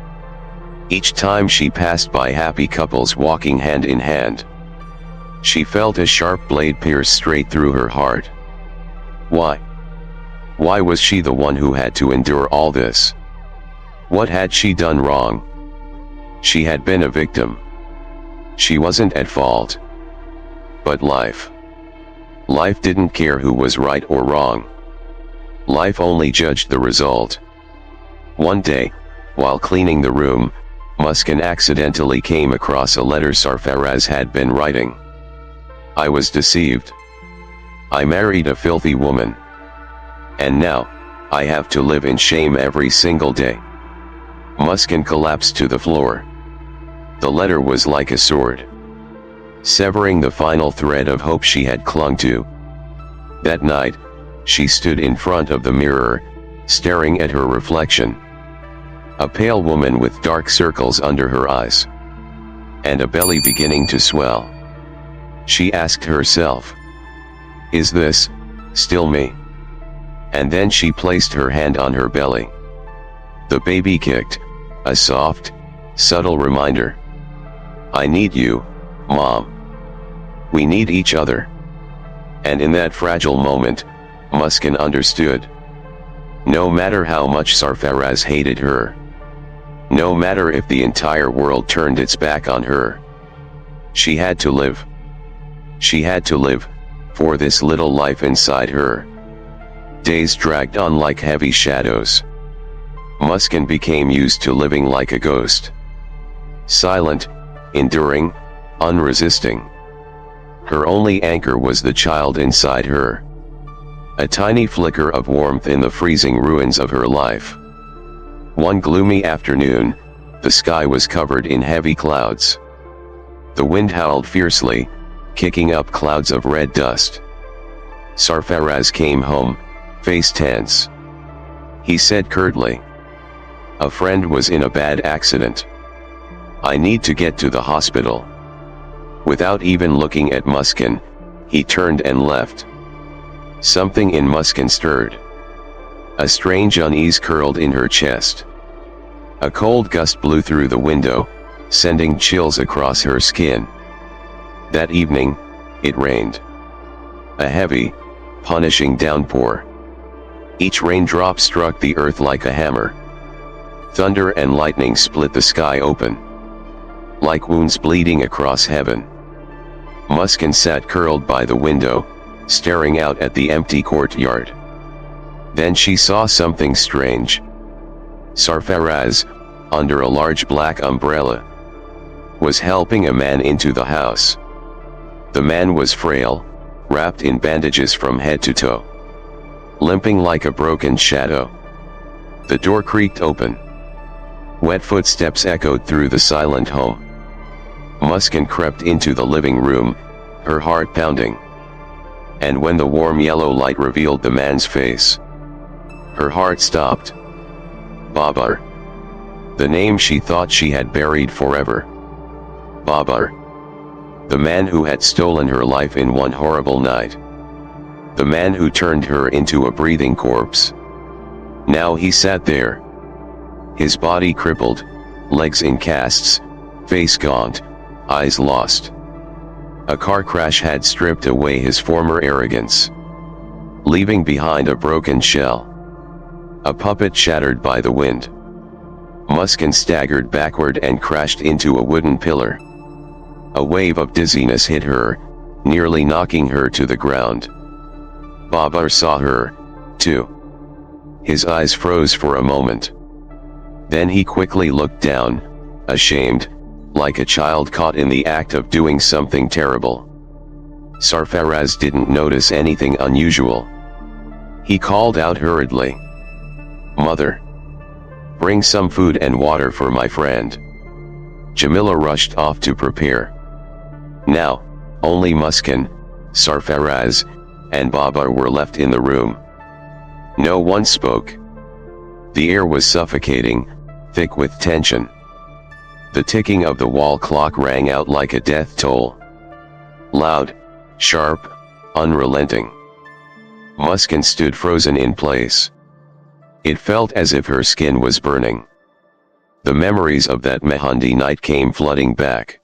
Each time she passed by happy couples walking hand in hand, she felt a sharp blade pierce straight through her heart. Why? Why was she the one who had to endure all this? What had she done wrong? She had been a victim. She wasn't at fault. But life. Life didn't care who was right or wrong. Life only judged the result. One day, while cleaning the room, Muskan accidentally came across a letter Sarfaraz had been writing. "I was deceived. I married a filthy woman. And now, I have to live in shame every single day." Muskan collapsed to the floor. The letter was like a sword, severing the final thread of hope she had clung to. That night, she stood in front of the mirror, staring at her reflection. A pale woman with dark circles under her eyes, and a belly beginning to swell. She asked herself, "Is this still me?" and then she placed her hand on her belly. The baby kicked, a soft, subtle reminder. I need you, Mom. We need each other. And in that fragile moment, Muskan understood. No matter how much Sarfaraz hated her, no matter if the entire world turned its back on her, she had to live. She had to live, for this little life inside her. Days dragged on like heavy shadows. Muskan became used to living like a ghost. Silent, enduring, unresisting. Her only anchor was the child inside her. A tiny flicker of warmth in the freezing ruins of her life. One gloomy afternoon, the sky was covered in heavy clouds. The wind howled fiercely, kicking up clouds of red dust. Sarfaraz came home, face tense. He said curtly, "A friend was in a bad accident. I need to get to the hospital." Without even looking at Muskan, he turned and left. Something in Muskan stirred. A strange unease curled in her chest. A cold gust blew through the window, sending chills across her skin. That evening, it rained. A heavy, punishing downpour. Each raindrop struck the earth like a hammer. Thunder and lightning split the sky open, like wounds bleeding across heaven. Muskan sat curled by the window, staring out at the empty courtyard. Then she saw something strange. Sarfaraz, under a large black umbrella, was helping a man into the house. The man was frail, wrapped in bandages from head to toe, limping like a broken shadow. The door creaked open. Wet footsteps echoed through the silent home. Muskan crept into the living room, her heart pounding. And when the warm yellow light revealed the man's face, her heart stopped. Babar. The name she thought she had buried forever. Babar. The man who had stolen her life in one horrible night. The man who turned her into a breathing corpse. Now he sat there. His body crippled, legs in casts, face gaunt, eyes lost. A car crash had stripped away his former arrogance, leaving behind a broken shell. A puppet shattered by the wind. Muskan staggered backward and crashed into a wooden pillar. A wave of dizziness hit her, nearly knocking her to the ground. Babar saw her, too. His eyes froze for a moment. Then he quickly looked down, ashamed, like a child caught in the act of doing something terrible. Sarfaraz didn't notice anything unusual. He called out hurriedly, "Mother! Bring some food and water for my friend." Jamila rushed off to prepare. Now, only Muskan, Sarfaraz, and Babar were left in the room. No one spoke. The air was suffocating, thick with tension. The ticking of the wall clock rang out like a death toll. Loud, sharp, unrelenting. Muskan stood frozen in place. It felt as if her skin was burning. The memories of that Mehandi night came flooding back.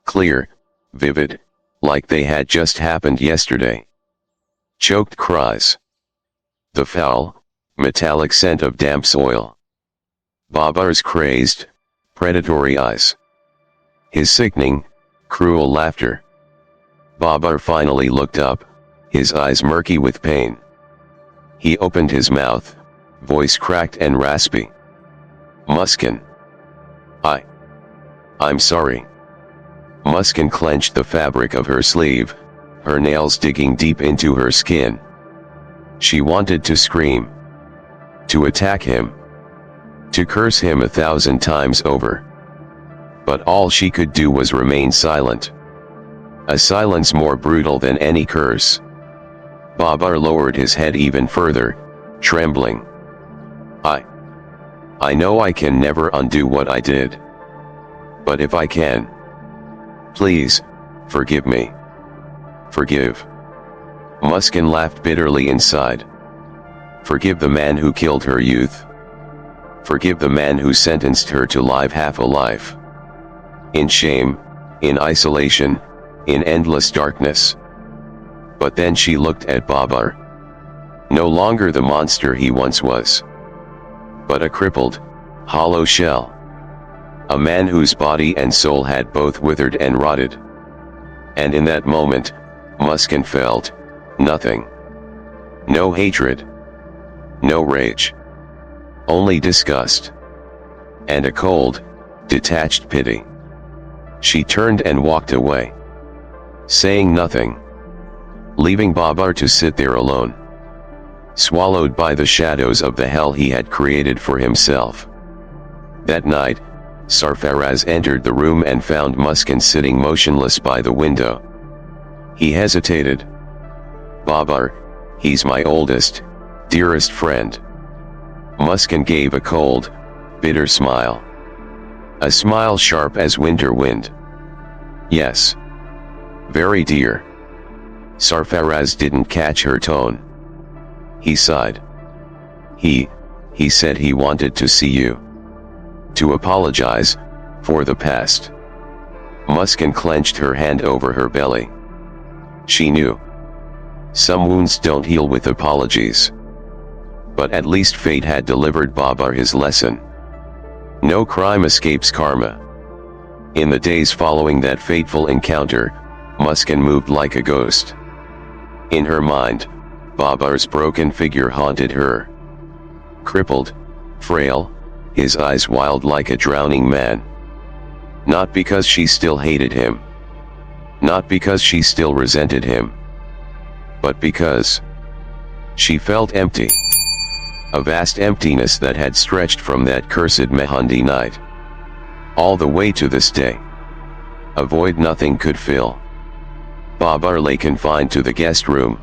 Clear, vivid, like they had just happened yesterday. Choked cries. The foul, metallic scent of damp soil. Babar's crazed, predatory eyes. His sickening, cruel laughter. Babar finally looked up, his eyes murky with pain. He opened his mouth, voice cracked and raspy. "Muskan. I'm sorry." Muskan clenched the fabric of her sleeve, her nails digging deep into her skin. She wanted to scream. To attack him. To curse him 1,000 times over. But all she could do was remain silent. A silence more brutal than any curse. Babar lowered his head even further, trembling. I know I can never undo what I did. But if I can, please, forgive me. Forgive. Muskan laughed bitterly inside. Forgive the man who killed her youth. Forgive the man who sentenced her to live half a life. In shame, in isolation, in endless darkness. But then she looked at Babar. No longer the monster he once was, but a crippled, hollow shell. A man whose body and soul had both withered and rotted. And in that moment, Muskan felt nothing. No hatred. No rage. Only disgust. And a cold, detached pity. She turned and walked away, saying nothing, leaving Babar to sit there alone, swallowed by the shadows of the hell he had created for himself. That night, Sarfaraz entered the room and found Muskan sitting motionless by the window. He hesitated. "Babar, he's my oldest, dearest friend." Muskan gave a cold, bitter smile. A smile sharp as winter wind. "Yes. Very dear." Sarfaraz didn't catch her tone. He sighed. He said he wanted to see you. To apologize, for the past. Muskan clenched her hand over her belly. She knew. Some wounds don't heal with apologies. But at least fate had delivered Babar his lesson. No crime escapes karma. In the days following that fateful encounter, Muskan moved like a ghost. In her mind, Babar's broken figure haunted her. Crippled, frail, his eyes wild like a drowning man. Not because she still hated him. Not because she still resented him. But because she felt empty. A vast emptiness that had stretched from that cursed Mehndi night all the way to this day. A void nothing could fill. Babar lay confined to the guest room.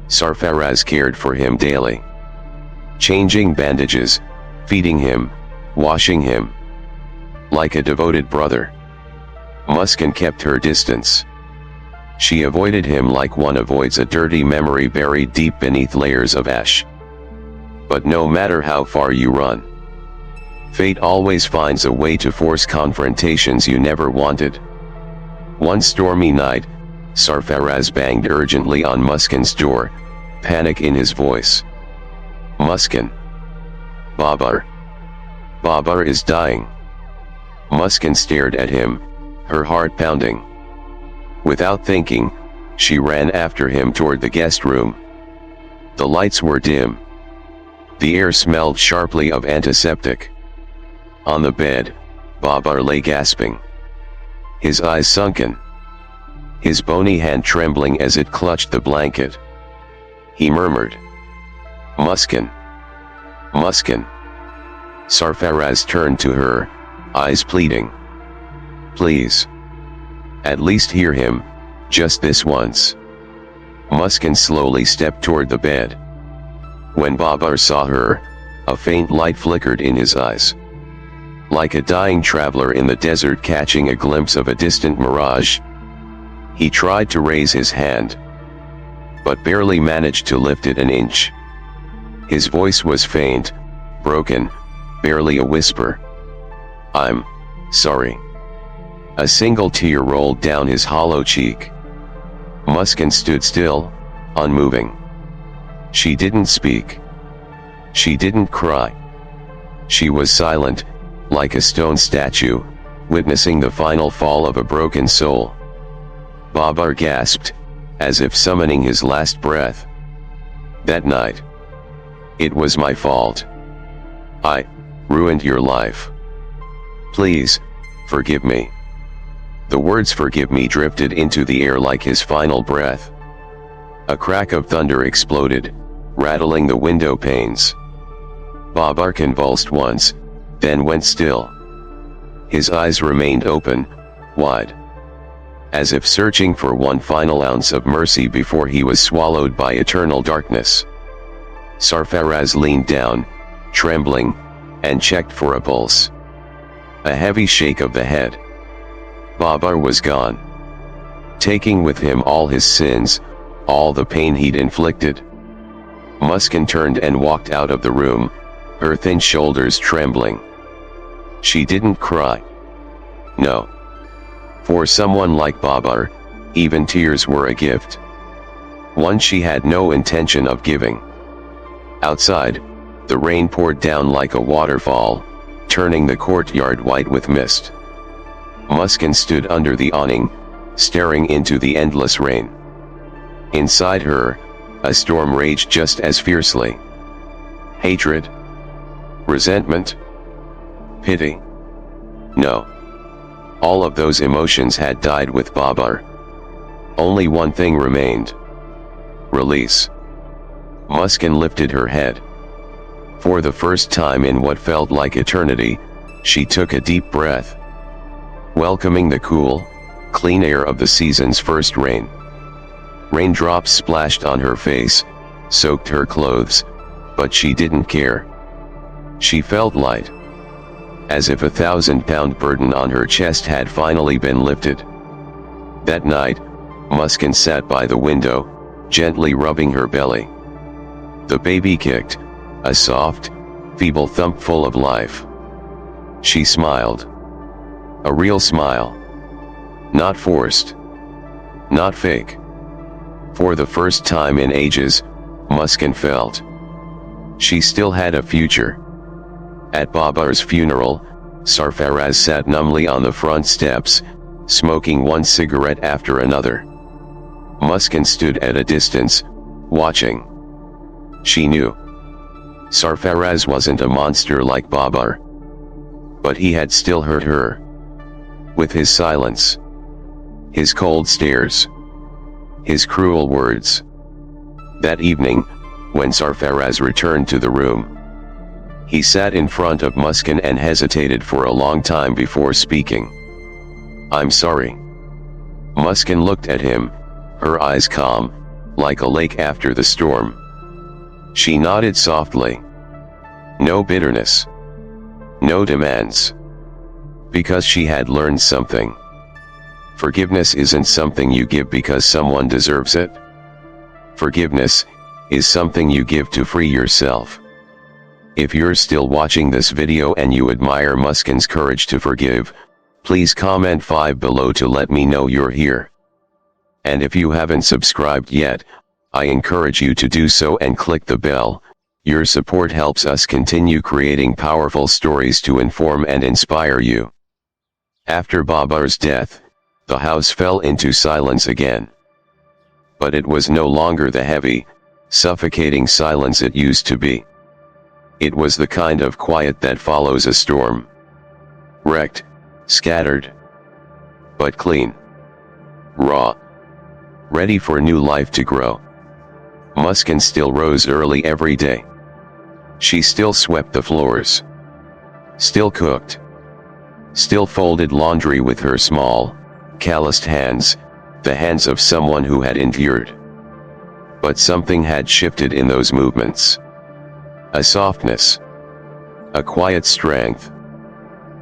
Sarfaraz cared for him daily, changing bandages, feeding him, washing him. Like a devoted brother. Muskan kept her distance. She avoided him like one avoids a dirty memory buried deep beneath layers of ash. But no matter how far you run, fate always finds a way to force confrontations you never wanted. One stormy night, Sarfaraz banged urgently on Muskan's door, panic in his voice. "Muskan. Babar. Babar is dying." Muskan stared at him, her heart pounding. Without thinking, she ran after him toward the guest room. The lights were dim. The air smelled sharply of antiseptic. On the bed, Babar lay gasping. His eyes sunken. His bony hand trembling as it clutched the blanket. He murmured, "Muskan. Muskan." Sarfaraz turned to her, eyes pleading. "Please. At least hear him, just this once." Muskan slowly stepped toward the bed. When Babar saw her, a faint light flickered in his eyes. Like a dying traveler in the desert catching a glimpse of a distant mirage. He tried to raise his hand, but barely managed to lift it an inch. His voice was faint, broken, barely a whisper. "I'm sorry." A single tear rolled down his hollow cheek. Muskan stood still, unmoving. She didn't speak. She didn't cry. She was silent, like a stone statue, witnessing the final fall of a broken soul. Babar gasped, as if summoning his last breath. "That night. It was my fault. I ruined your life. Please, forgive me." The words "forgive me" drifted into the air like his final breath. A crack of thunder exploded, rattling the window panes. Babar convulsed once, then went still. His eyes remained open, wide, as if searching for one final ounce of mercy before he was swallowed by eternal darkness. Sarfaraz leaned down, trembling, and checked for a pulse. A heavy shake of the head. Babar was gone, taking with him all his sins, all the pain he'd inflicted. Muskan turned and walked out of the room, her thin shoulders trembling. She didn't cry. No. For someone like Babar, even tears were a gift. One she had no intention of giving. Outside, the rain poured down like a waterfall, turning the courtyard white with mist. Muskan stood under the awning, staring into the endless rain. Inside her, a storm raged just as fiercely. Hatred? Resentment? Pity? No. All of those emotions had died with Babar. Only one thing remained. Release. Muskan lifted her head. For the first time in what felt like eternity, she took a deep breath, welcoming the cool, clean air of the season's first rain. Raindrops splashed on her face, soaked her clothes, but she didn't care. She felt light, as if a 1,000-pound burden on her chest had finally been lifted. That night, Muskan sat by the window, gently rubbing her belly. The baby kicked, a soft, feeble thump full of life. She smiled. A real smile. Not forced. Not fake. For the first time in ages, Muskan felt she still had a future. At Babar's funeral, Sarfaraz sat numbly on the front steps, smoking one cigarette after another. Muskan stood at a distance, watching. She knew Sarfaraz wasn't a monster like Babar, but he had still hurt her. With his silence, his cold stares, his cruel words. That evening, when Sarfaraz returned to the room, he sat in front of Muskan and hesitated for a long time before speaking. "I'm sorry." Muskan looked at him, her eyes calm, like a lake after the storm. She nodded softly. No bitterness. No demands. Because she had learned something. Forgiveness isn't something you give because someone deserves it. Forgiveness is something you give to free yourself. If you're still watching this video and you admire Muskan's courage to forgive, please comment 5 below to let me know you're here. And if you haven't subscribed yet, I encourage you to do so and click the bell. Your support helps us continue creating powerful stories to inform and inspire you. After Babar's death, the house fell into silence again. But it was no longer the heavy, suffocating silence it used to be. It was the kind of quiet that follows a storm. Wrecked, scattered, but clean. Raw. Ready for new life to grow. Muskan still rose early every day. She still swept the floors. Still cooked. Still folded laundry with her small, calloused hands, the hands of someone who had endured. But something had shifted in those movements. A softness. A quiet strength.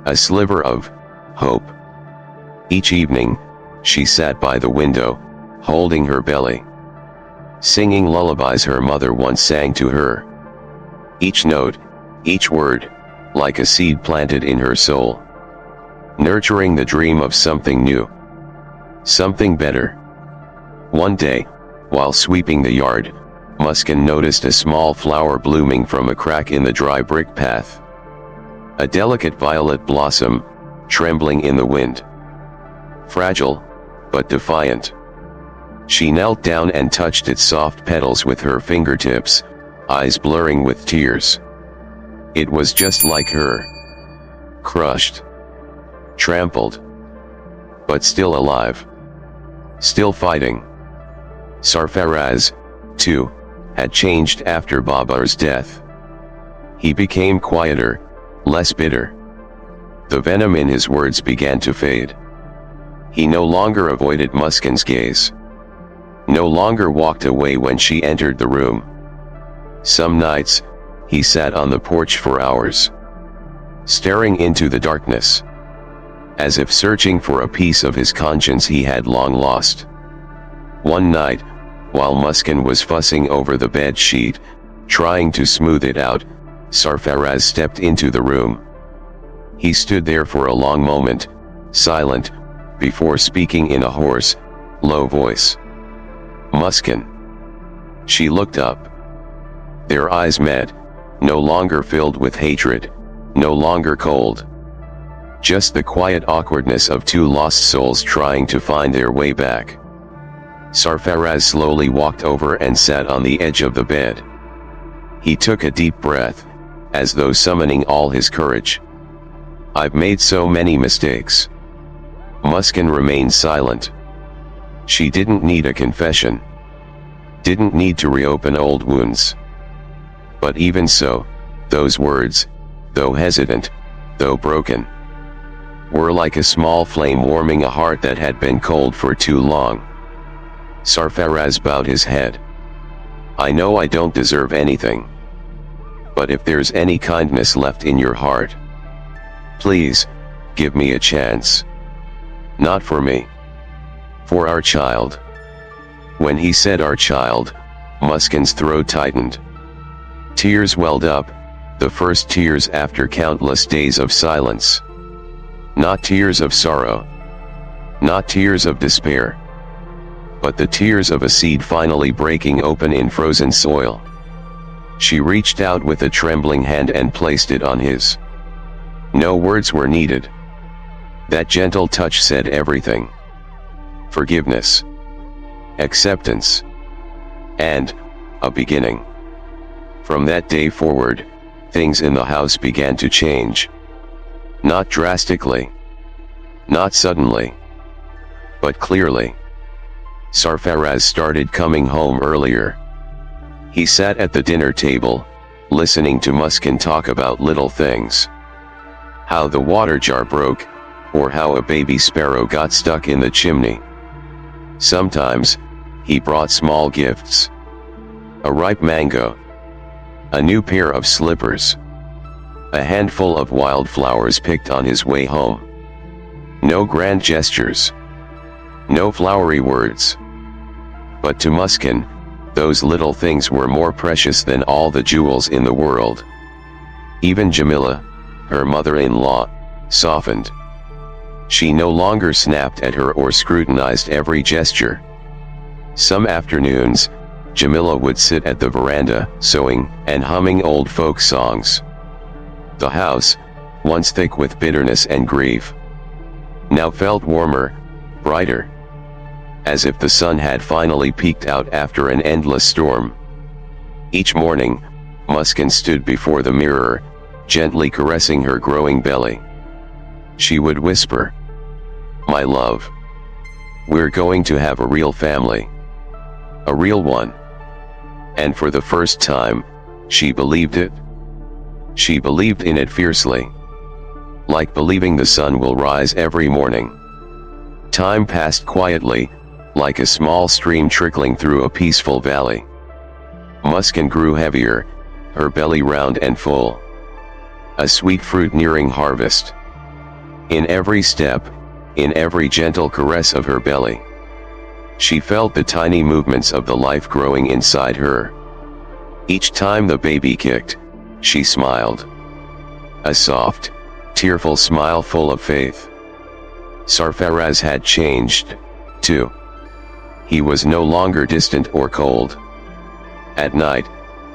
A sliver of hope. Each evening, she sat by the window, holding her belly, singing lullabies her mother once sang to her. Each note, each word, like a seed planted in her soul, nurturing the dream of something new, something better. One day, while sweeping the yard, Muskan noticed a small flower blooming from a crack in the dry brick path. A delicate violet blossom, trembling in the wind. Fragile, but defiant. She knelt down and touched its soft petals with her fingertips, eyes blurring with tears. It was just like her. Crushed. Trampled. But still alive. Still fighting. Sarfaraz, too, had changed after Babar's death. He became quieter, less bitter. The venom in his words began to fade. He no longer avoided Muskan's gaze. No longer walked away when she entered the room. Some nights, he sat on the porch for hours, staring into the darkness, as if searching for a piece of his conscience he had long lost. One night, while Muskan was fussing over the bed sheet, Trying to smooth it out, Sarfaraz stepped into the room. He stood there for a long moment, silent, before speaking in a hoarse, low voice. "Muskan." She looked up. Their eyes met, no longer filled with hatred, no longer cold. Just the quiet awkwardness of two lost souls trying to find their way back. Sarfaraz slowly walked over and sat on the edge of the bed. He took a deep breath, as though summoning all his courage. "I've made so many mistakes." Muskan remained silent. She didn't need a confession. Didn't need to reopen old wounds. But even so, those words, though hesitant, though broken, were like a small flame warming a heart that had been cold for too long. Sarfaraz bowed his head. "I know I don't deserve anything. But if there's any kindness left in your heart, please, give me a chance. Not for me. For our child." When he said "our child," Muskan's throat tightened. Tears welled up, the first tears after countless days of silence. Not tears of sorrow. Not tears of despair. But the tears of a seed finally breaking open in frozen soil. She reached out with a trembling hand and placed it on his. No words were needed. That gentle touch said everything. Forgiveness. Acceptance. And a beginning. From that day forward, things in the house began to change. Not drastically. Not suddenly. But clearly. Sarfaraz started coming home earlier. He sat at the dinner table, listening to Muskan talk about little things. How the water jar broke, or how a baby sparrow got stuck in the chimney. Sometimes, he brought small gifts. A ripe mango. A new pair of slippers. A handful of wildflowers picked on his way home. No grand gestures. No flowery words. But to Muskan, those little things were more precious than all the jewels in the world. Even Jamila, her mother-in-law, softened. She no longer snapped at her or scrutinized every gesture. Some afternoons, Jamila would sit at the veranda, sewing and humming old folk songs. The house, once thick with bitterness and grief, now felt warmer, brighter. As if the sun had finally peeked out after an endless storm. Each morning, Muskan stood before the mirror, gently caressing her growing belly. She would whisper, "My love, we're going to have a real family. A real one." And for the first time, she believed it. She believed in it fiercely. Like believing the sun will rise every morning. Time passed quietly, like a small stream trickling through a peaceful valley. Muskan grew heavier, her belly round and full. A sweet fruit nearing harvest. In every step, in every gentle caress of her belly, she felt the tiny movements of the life growing inside her. Each time the baby kicked, she smiled. A soft, tearful smile full of faith. Sarfaraz had changed, too. He was no longer distant or cold. At night,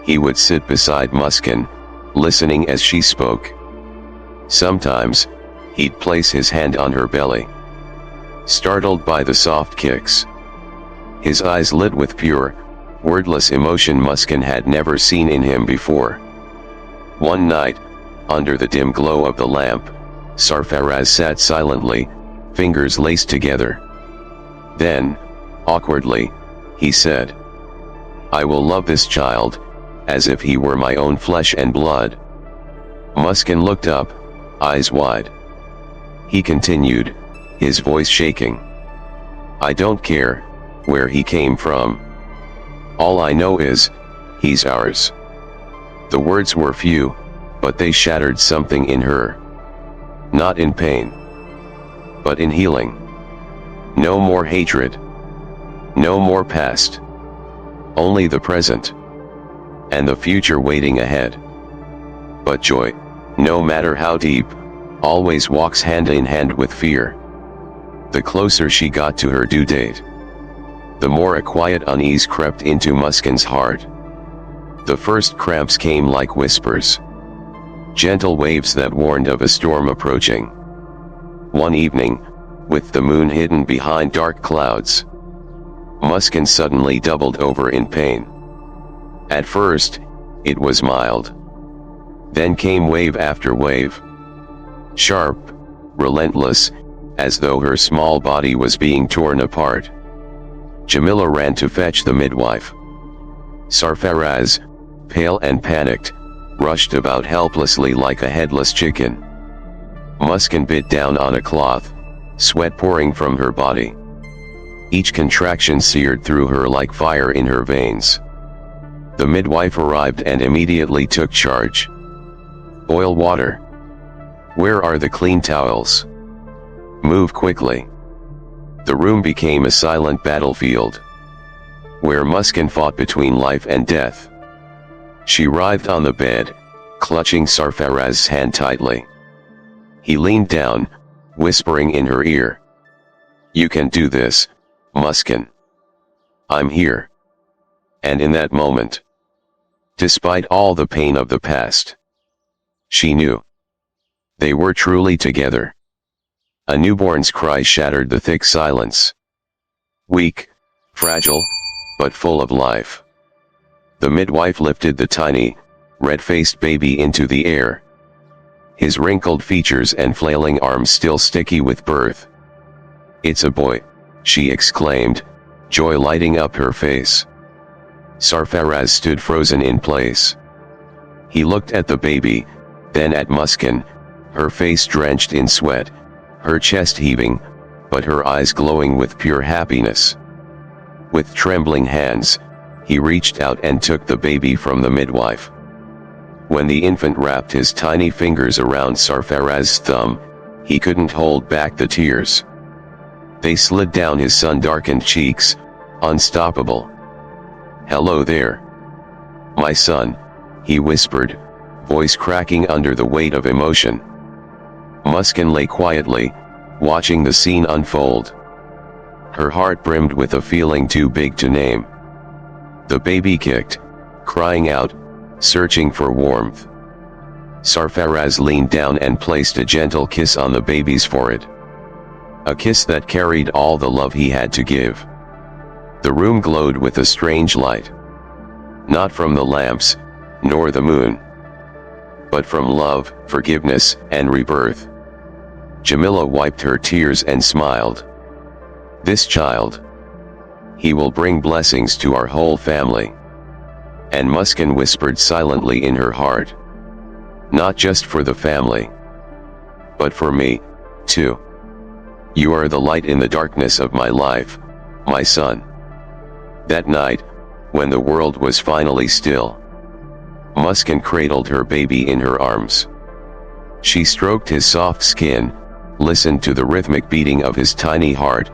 he would sit beside Muskan, listening as she spoke. Sometimes, he'd place his hand on her belly. Startled by the soft kicks. His eyes lit with pure, wordless emotion Muskan had never seen in him before. One night, under the dim glow of the lamp, Sarfaraz sat silently, fingers laced together. Then, awkwardly, he said, "I will love this child, as if he were my own flesh and blood." Muskan looked up, eyes wide. He continued, his voice shaking. "I don't care where he came from. All I know is, he's ours." The words were few, but they shattered something in her. Not in pain, but in healing. No more hatred. No more past. Only the present. and the future waiting ahead. But joy, no matter how deep, always walks hand in hand with fear. The closer she got to her due date, the more a quiet unease crept into Muskan's heart. The first cramps came like whispers, gentle waves that warned of a storm approaching. One evening, with the moon hidden behind dark clouds, Muskan suddenly doubled over in pain. At first, it was mild. Then came wave after wave. Sharp, relentless, as though her small body was being torn apart. Jamila ran to fetch the midwife. Sarfaraz, pale and panicked, rushed about helplessly like a headless chicken. Muskan bit down on a cloth, sweat pouring from her body. Each contraction seared through her like fire in her veins. The midwife arrived and immediately took charge. Boil water. Where are the clean towels? Move quickly. The room became a silent battlefield, where Muskan fought between life and death. She writhed on the bed, clutching Sarfaraz's hand tightly. He leaned down, whispering in her ear, "You can do this, Muskan. I'm here." And in that moment, despite all the pain of the past, she knew they were truly together. A newborn's cry shattered the thick silence. Weak, fragile, but full of life. The midwife lifted the tiny, red-faced baby into the air, his wrinkled features and flailing arms still sticky with birth. "It's a boy," she exclaimed, joy lighting up her face. Sarfaraz stood frozen in place. He looked at the baby, then at Muskan, her face drenched in sweat, her chest heaving, but her eyes glowing with pure happiness. With trembling hands, he reached out and took the baby from the midwife. When the infant wrapped his tiny fingers around Sarfaraz's thumb, he couldn't hold back the tears. They slid down his sun-darkened cheeks, unstoppable. "Hello there, my son," he whispered, voice cracking under the weight of emotion. Muskan lay quietly, watching the scene unfold. Her heart brimmed with a feeling too big to name. The baby kicked, crying out, searching for warmth. Sarfaraz leaned down and placed a gentle kiss on the baby's forehead. A kiss that carried all the love he had to give. The room glowed with a strange light. Not from the lamps, nor the moon, but from love, forgiveness, and rebirth. Jamila wiped her tears and smiled. "This child, he will bring blessings to our whole family." And Muskan whispered silently in her heart, "Not just for the family, but for me, too. You are the light in the darkness of my life, my son." That night, when the world was finally still, Muskan cradled her baby in her arms. She stroked his soft skin, listened to the rhythmic beating of his tiny heart,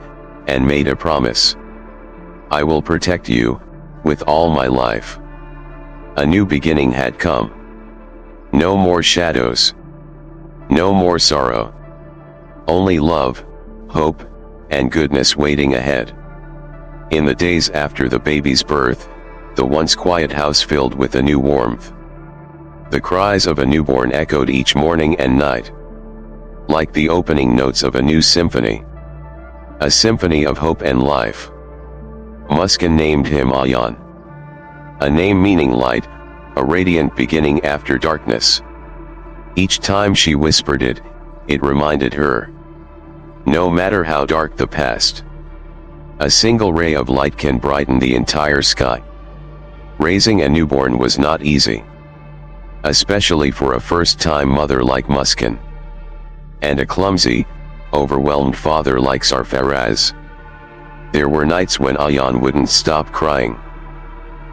and made a promise. "I will protect you, with all my life." A new beginning had come. No more shadows. No more sorrow. Only love, hope, and goodness waiting ahead. In the days after the baby's birth, the once quiet house filled with a new warmth. The cries of a newborn echoed each morning and night, like the opening notes of a new symphony. A symphony of hope and life. Muskan named him Ayan. A name meaning light, a radiant beginning after darkness. Each time she whispered it, it reminded her, no matter how dark the past, a single ray of light can brighten the entire sky. Raising a newborn was not easy, especially for a first-time mother like Muskan, and a clumsy, overwhelmed father like Sarfaraz. There were nights when Ayan wouldn't stop crying,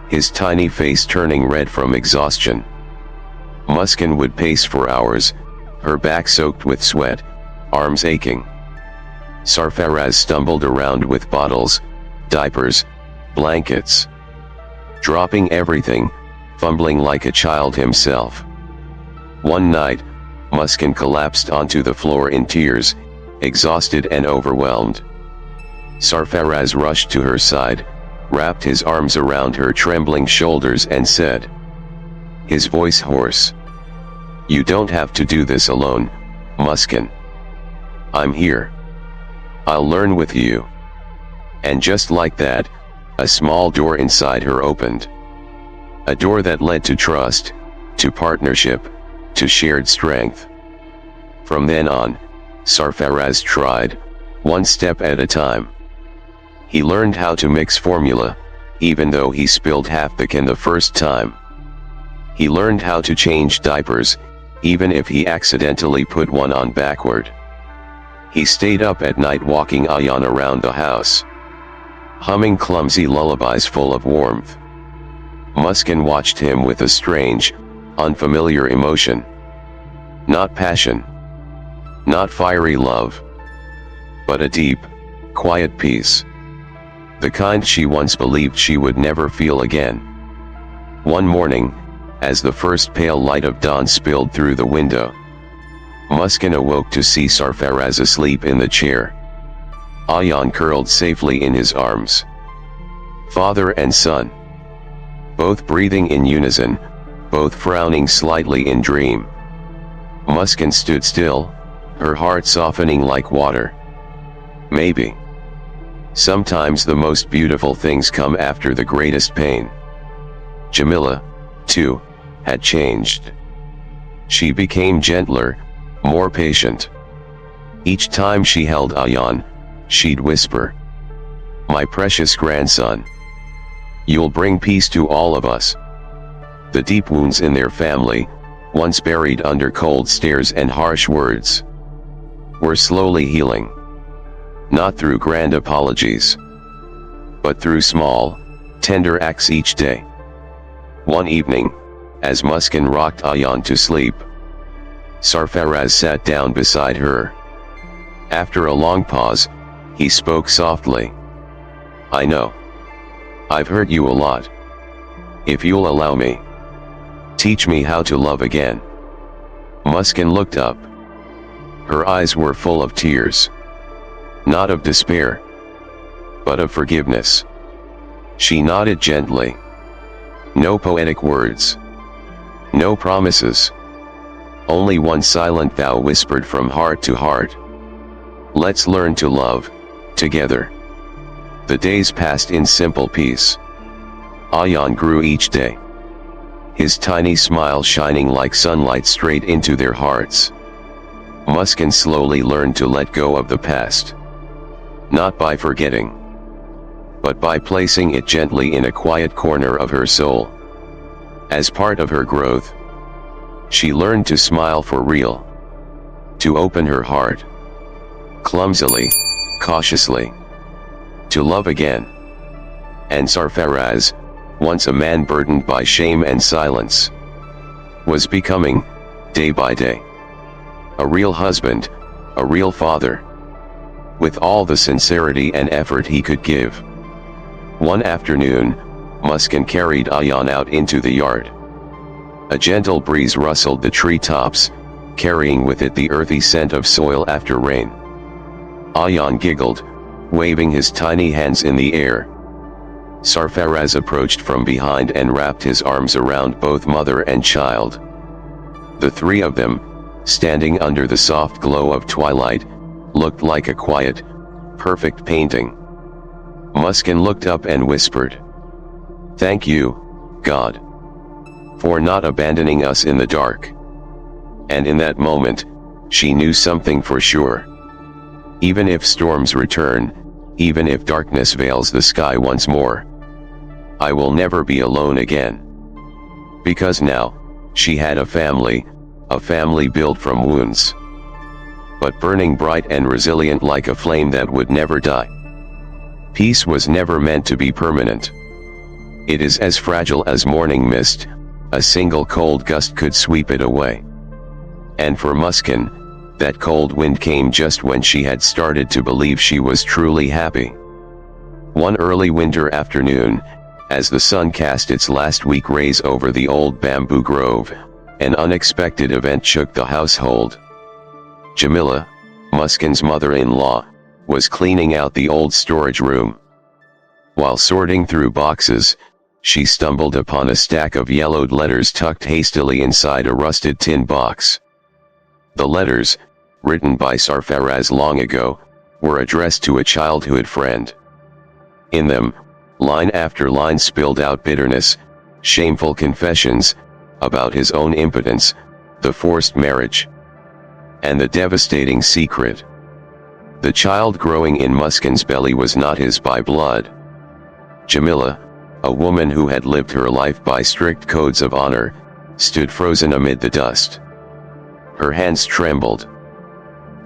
his tiny face turning red from exhaustion. Muskan would pace for hours, her back soaked with sweat, arms aching. Sarfaraz stumbled around with bottles, diapers, blankets. Dropping everything, fumbling like a child himself. One night, Muskan collapsed onto the floor in tears, exhausted and overwhelmed. Sarfaraz rushed to her side, wrapped his arms around her trembling shoulders and said, his voice hoarse, "You don't have to do this alone, Muskan. I'm here. I'll learn with you." And just like that, a small door inside her opened. A door that led to trust, to partnership, to shared strength. From then on, Sarfaraz tried, one step at a time. He learned how to mix formula, even though he spilled half the can the first time. He learned how to change diapers, even if he accidentally put one on backward. He stayed up at night walking Ayan around the house, humming clumsy lullabies full of warmth. Muskan watched him with a strange, unfamiliar emotion. Not passion, not fiery love, but a deep, quiet peace. The kind she once believed she would never feel again. One morning, as the first pale light of dawn spilled through the window, Muskan awoke to see Sarfaraz asleep in the chair. Ayan curled safely in his arms. Father and son, both breathing in unison, both frowning slightly in dream. Muskan stood still, her heart softening like water. Maybe. Sometimes the most beautiful things come after the greatest pain. Jamila, too, had changed. She became gentler, more patient. Each time she held Ayan, she'd whisper, "My precious grandson, you'll bring peace to all of us." The deep wounds in their family, once buried under cold stares and harsh words, were slowly healing. Not through grand apologies, but through small, tender acts each day. One evening, as Muskan rocked Ayan to sleep, Sarfaraz sat down beside her. After a long pause, he spoke softly. "I know. I've hurt you a lot. If you'll allow me, teach me how to love again." Muskan looked up. Her eyes were full of tears. Not of despair, but of forgiveness. She nodded gently. No poetic words. No promises. Only one silent vow whispered from heart to heart. "Let's learn to love, together." The days passed in simple peace. Ayan grew each day, his tiny smile shining like sunlight straight into their hearts. Muskan slowly learned to let go of the past. Not by forgetting, but by placing it gently in a quiet corner of her soul. As part of her growth, she learned to smile for real, to open her heart, clumsily, cautiously, to love again. And Sarfaraz, once a man burdened by shame and silence, was becoming, day by day, a real husband, a real father, with all the sincerity and effort he could give. One afternoon, Muskan carried Ayan out into the yard. A gentle breeze rustled the treetops, carrying with it the earthy scent of soil after rain. Ayan giggled, waving his tiny hands in the air. Sarfaraz approached from behind and wrapped his arms around both mother and child. The three of them, standing under the soft glow of twilight, looked like a quiet, perfect painting. Muskan looked up and whispered, "Thank you, God, for not abandoning us in the dark." And in that moment, she knew something for sure. Even if storms return, even if darkness veils the sky once more, I will never be alone again. Because now, she had a family built from wounds, but burning bright and resilient like a flame that would never die. Peace was never meant to be permanent. It is as fragile as morning mist, a single cold gust could sweep it away. And for Muskan, that cold wind came just when she had started to believe she was truly happy. One early winter afternoon, As the sun cast its last weak rays over the old bamboo grove, an unexpected event shook the household. Jamila, Muskan's mother-in-law, was cleaning out the old storage room. While sorting through boxes, she stumbled upon a stack of yellowed letters tucked hastily inside a rusted tin box. The letters, written by Sarfaraz long ago, were addressed to a childhood friend. In them, line after line spilled out bitterness, shameful confessions, about his own impotence, the forced marriage, and the devastating secret. The child growing in Muskan's belly was not his by blood. Jamila, a woman who had lived her life by strict codes of honor, stood frozen amid the dust. Her hands trembled.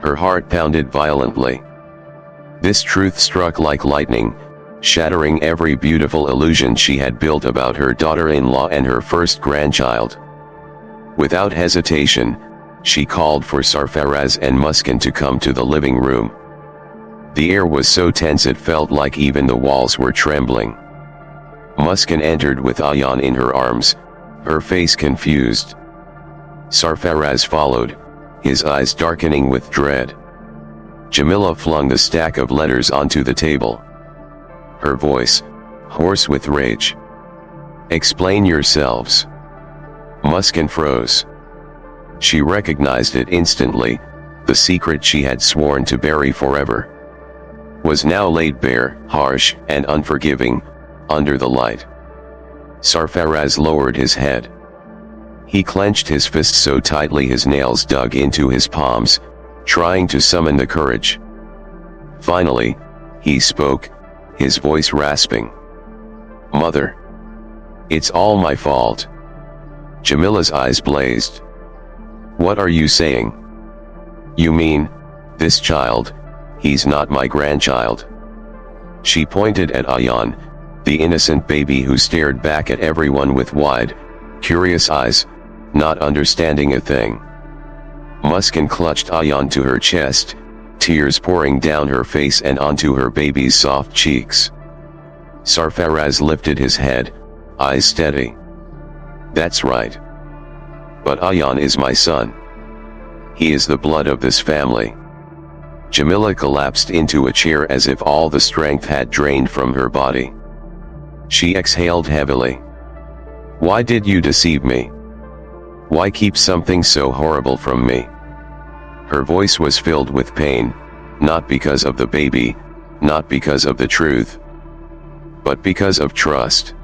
Her heart pounded violently. This truth struck like lightning, shattering every beautiful illusion she had built about her daughter-in-law and her first grandchild. Without hesitation, she called for Sarfaraz and Muskan to come to the living room. The air was so tense it felt like even the walls were trembling. Muskan entered with Ayan in her arms, her face confused. Sarfaraz followed, his eyes darkening with dread. Jamila flung the stack of letters onto the table. Her voice, hoarse with rage. "Explain yourselves." Muskan froze. She recognized it instantly, the secret she had sworn to bury forever was now laid bare, harsh and unforgiving, under the light. Sarfaraz lowered his head. He clenched his fists so tightly his nails dug into his palms, trying to summon the courage. Finally, he spoke, his voice rasping. "Mother. It's all my fault." Jamila's eyes blazed. "What are you saying? You mean, this child, he's not my grandchild?" She pointed at Ayan, the innocent baby who stared back at everyone with wide, curious eyes, not understanding a thing. Muskan clutched Ayan to her chest, tears pouring down her face and onto her baby's soft cheeks. Sarfaraz lifted his head, eyes steady. "That's right. But Ayan is my son. He is the blood of this family." Jamila collapsed into a chair as if all the strength had drained from her body. She exhaled heavily. "Why did you deceive me? Why keep something so horrible from me?" Her voice was filled with pain, not because of the baby, not because of the truth, but because of trust.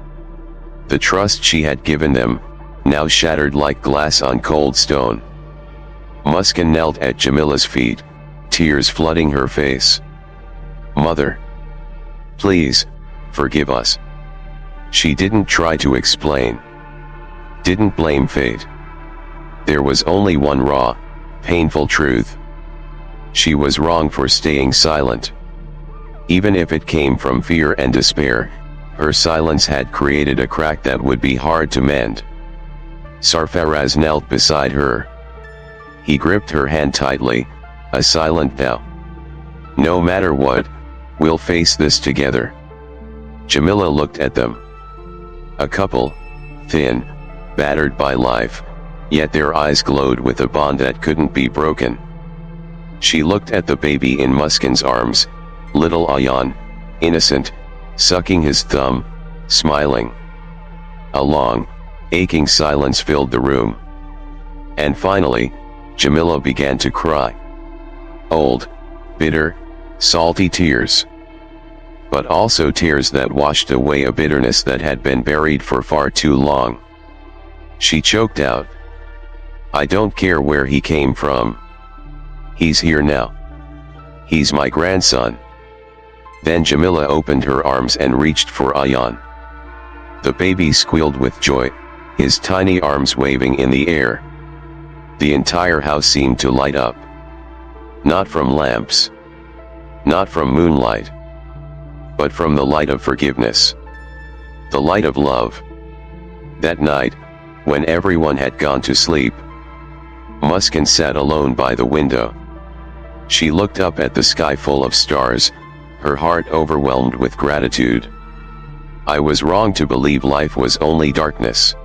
The trust she had given them, now shattered like glass on cold stone. Muskan knelt at Jamila's feet, tears flooding her face. "Mother. Please, forgive us." She didn't try to explain. Didn't blame fate. There was only one raw, painful truth. She was wrong for staying silent. Even if it came from fear and despair, her silence had created a crack that would be hard to mend. Sarfaraz knelt beside her. He gripped her hand tightly, a silent vow. "No matter what, we'll face this together." Jamila looked at them. A couple, thin, battered by life, yet their eyes glowed with a bond that couldn't be broken. She looked at the baby in Muskan's arms, little Ayan, innocent, sucking his thumb, smiling. A long, aching silence filled the room. And finally, Jamila began to cry. Old, bitter, salty tears. But also tears that washed away a bitterness that had been buried for far too long. She choked out, "I don't care where he came from. He's here now. He's my grandson." Then Jamila opened her arms and reached for Ayan. The baby squealed with joy, his tiny arms waving in the air. The entire house seemed to light up. Not from lamps. Not from moonlight. But from the light of forgiveness. The light of love. That night, when everyone had gone to sleep, Muskan sat alone by the window. She looked up at the sky full of stars, her heart overwhelmed with gratitude. I was wrong to believe life was only darkness.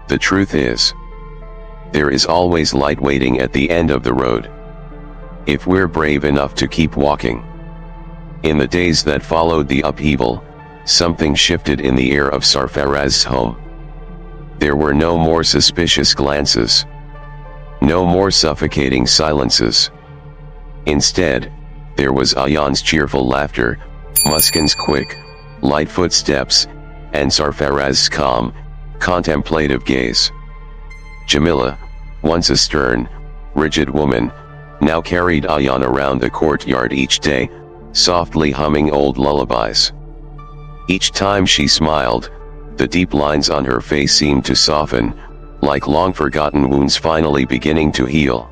The truth is, there is always light waiting at the end of the road, if we're brave enough to keep walking. In the days that followed the upheaval, something shifted in the air of Sarfaraz's home. There were no more suspicious glances. No more suffocating silences. Instead, there was Ayan's cheerful laughter, Muskan's quick, light footsteps, and Sarfaraz's calm, contemplative gaze. Jamila, once a stern, rigid woman, now carried Ayan around the courtyard each day, softly humming old lullabies. Each time she smiled, the deep lines on her face seemed to soften, like long-forgotten wounds finally beginning to heal.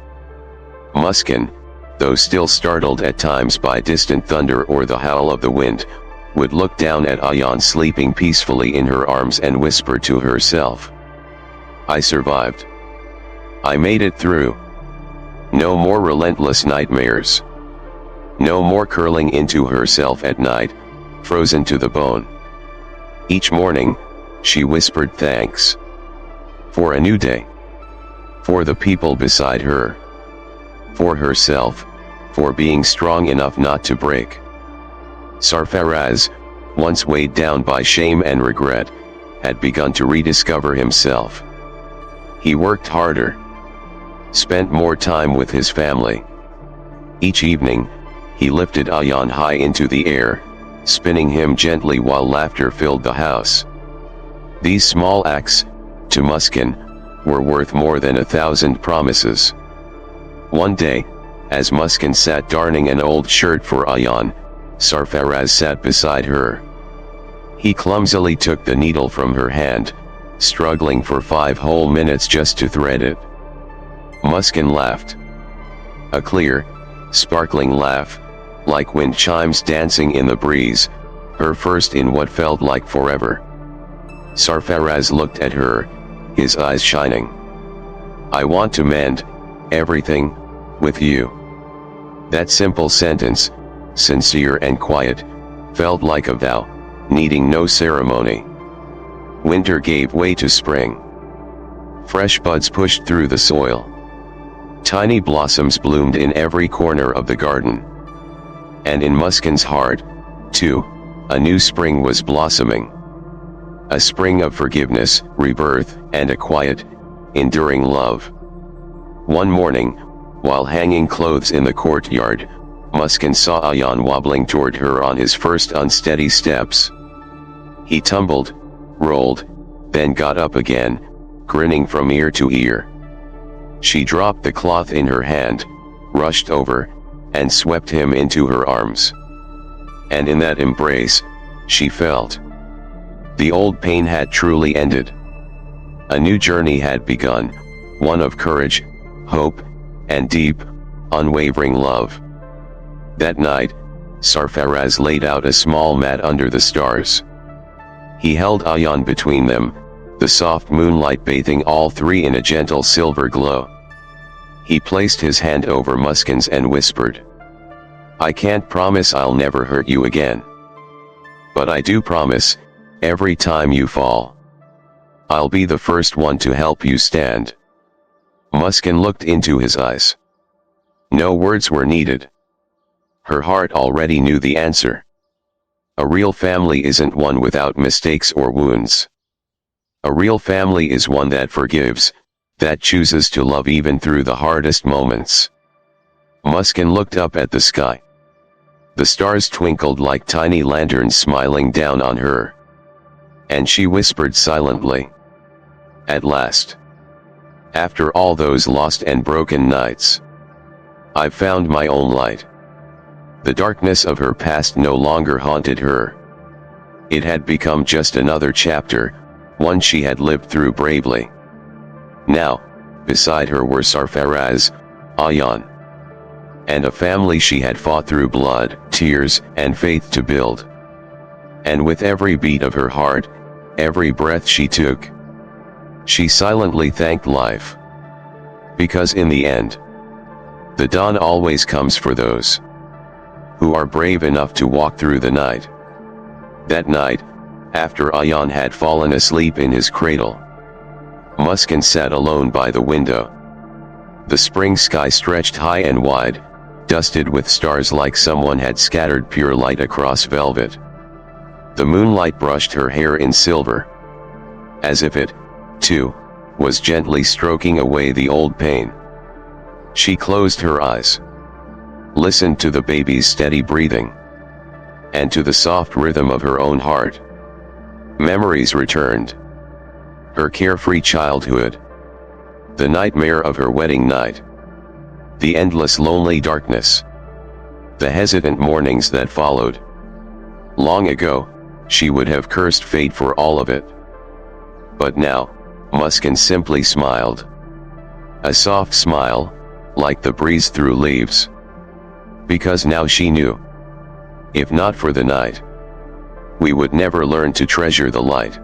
Muskan, though still startled at times by distant thunder or the howl of the wind, would look down at Ayan sleeping peacefully in her arms and whisper to herself, "I survived. I made it through." No more relentless nightmares. No more curling into herself at night, frozen to the bone. Each morning, she whispered thanks. For a new day. For the people beside her. For herself, for being strong enough not to break. Sarfaraz, once weighed down by shame and regret, had begun to rediscover himself. He worked harder. Spent more time with his family. Each evening, he lifted Ayan high into the air, spinning him gently while laughter filled the house. These small acts, to Muskan, were worth more than 1,000 promises. One day, as Muskan sat darning an old shirt for Ayan, Sarfaraz sat beside her. He clumsily took the needle from her hand, struggling for 5 whole minutes just to thread it. Muskan laughed. A clear, sparkling laugh, like wind chimes dancing in the breeze, her first in what felt like forever. Sarfaraz looked at her, his eyes shining. "I want to mend everything with you." That simple sentence, sincere and quiet, felt like a vow, needing no ceremony. Winter gave way to spring. Fresh buds pushed through the soil. Tiny blossoms bloomed in every corner of the garden. And in Muskan's heart, too, a new spring was blossoming. A spring of forgiveness, rebirth, and a quiet, enduring love. One morning, while hanging clothes in the courtyard, Muskan saw Ayan wobbling toward her on his first unsteady steps. He tumbled, rolled, then got up again, grinning from ear to ear. She dropped the cloth in her hand, rushed over, and swept him into her arms. And in that embrace, she felt the old pain had truly ended. A new journey had begun, one of courage, hope, and deep, unwavering love. That night, Sarfaraz laid out a small mat under the stars. He held Ayan between them, the soft moonlight bathing all three in a gentle silver glow. He placed his hand over Muskan's and whispered, "I can't promise I'll never hurt you again. But I do promise, every time you fall, I'll be the first one to help you stand." Muskan looked into his eyes. No words were needed. Her heart already knew the answer. A real family isn't one without mistakes or wounds. A real family is one that forgives, that chooses to love even through the hardest moments. Muskan looked up at the sky. The stars twinkled like tiny lanterns smiling down on her. And she whispered silently, "At last. After all those lost and broken nights, I've found my own light." The darkness of her past no longer haunted her. It had become just another chapter, one she had lived through bravely. Now, beside her were Sarfaraz, Ayan, and a family she had fought through blood, tears, and faith to build. And with every beat of her heart, every breath she took, she silently thanked life. Because in the end, the dawn always comes for those who are brave enough to walk through the night. That night, After Ayan had fallen asleep in his cradle, Muskan sat alone by the window. The spring sky stretched high and wide, dusted with stars like someone had scattered pure light across velvet. The moonlight brushed her hair in silver, as if it, too, was gently stroking away the old pain. She closed her eyes, listened to the baby's steady breathing, and to the soft rhythm of her own heart. Memories returned. Her carefree childhood, the nightmare of her wedding night, the endless lonely darkness, the hesitant mornings that followed. Long ago, she would have cursed fate for all of it. But now, Muskan simply smiled. A soft smile, like the breeze through leaves. Because now she knew, if not for the night, we would never learn to treasure the light.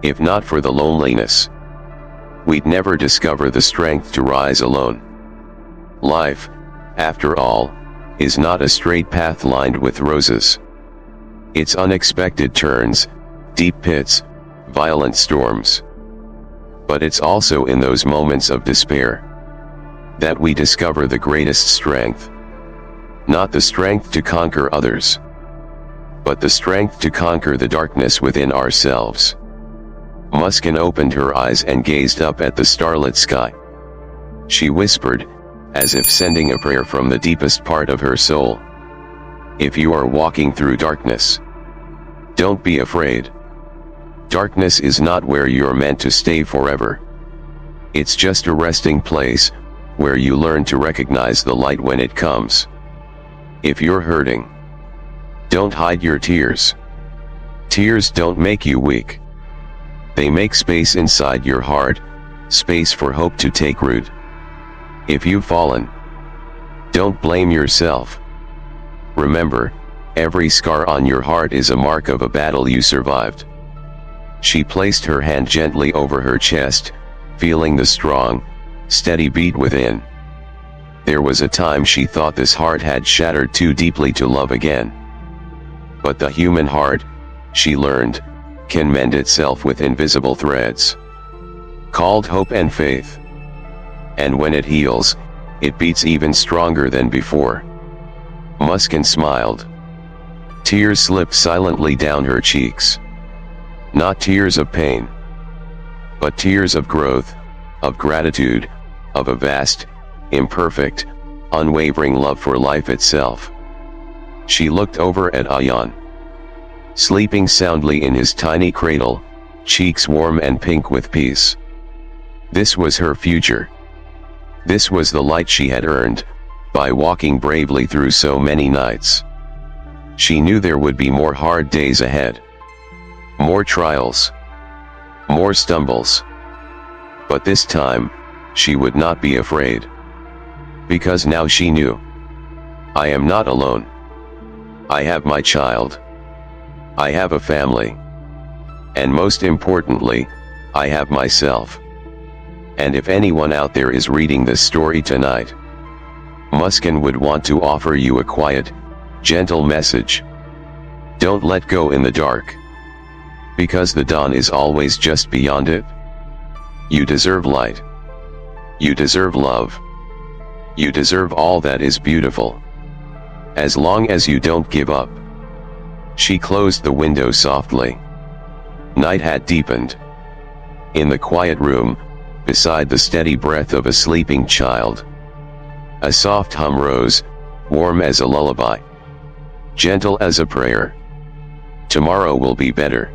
If not for the loneliness, we'd never discover the strength to rise alone. Life, after all, is not a straight path lined with roses. It's unexpected turns, deep pits, violent storms. But it's also in those moments of despair that we discover the greatest strength. Not the strength to conquer others, but the strength to conquer the darkness within ourselves. Muskan opened her eyes and gazed up at the starlit sky. She whispered, as if sending a prayer from the deepest part of her soul. If you are walking through darkness, don't be afraid. Darkness is not where you're meant to stay forever. It's just a resting place, where you learn to recognize the light when it comes. If you're hurting, don't hide your tears. Tears don't make you weak. They make space inside your heart, space for hope to take root. If you've fallen, don't blame yourself. Remember, every scar on your heart is a mark of a battle you survived. She placed her hand gently over her chest, feeling the strong, steady beat within. There was a time she thought this heart had shattered too deeply to love again. But the human heart, she learned, can mend itself with invisible threads, called hope and faith. And when it heals, it beats even stronger than before. Muskan smiled. Tears slipped silently down her cheeks. Not tears of pain, but tears of growth, of gratitude, of a vast, imperfect, unwavering love for life itself. She looked over at Ayan, sleeping soundly in his tiny cradle, cheeks warm and pink with peace. This was her future. This was the light she had earned, by walking bravely through so many nights. She knew there would be more hard days ahead. More trials. More stumbles. But this time, she would not be afraid. Because now she knew. I am not alone. I have my child. I have a family. And most importantly, I have myself. And if anyone out there is reading this story tonight, Muskan would want to offer you a quiet, gentle message. Don't let go in the dark. Because the dawn is always just beyond it. You deserve light. You deserve love. You deserve all that is beautiful. As long as you don't give up. She closed the window softly. Night had deepened. In the quiet room, beside the steady breath of a sleeping child, a soft hum rose, warm as a lullaby, gentle as a prayer. Tomorrow will be better.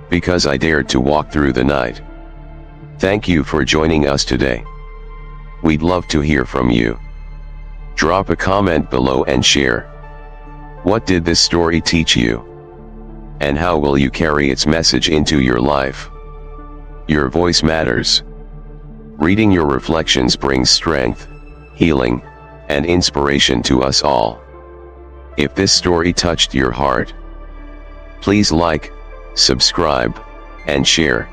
Because I dared to walk through the night. Thank you for joining us today. We'd love to hear from you. Drop a comment below and share. What did this story teach you? And how will you carry its message into your life? Your voice matters. Reading your reflections brings strength, healing, and inspiration to us all. If this story touched your heart, please like, subscribe, and share.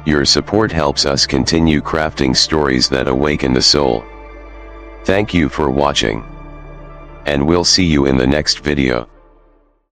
Your support helps us continue crafting stories that awaken the soul. Thank you for watching. And we'll see you in the next video.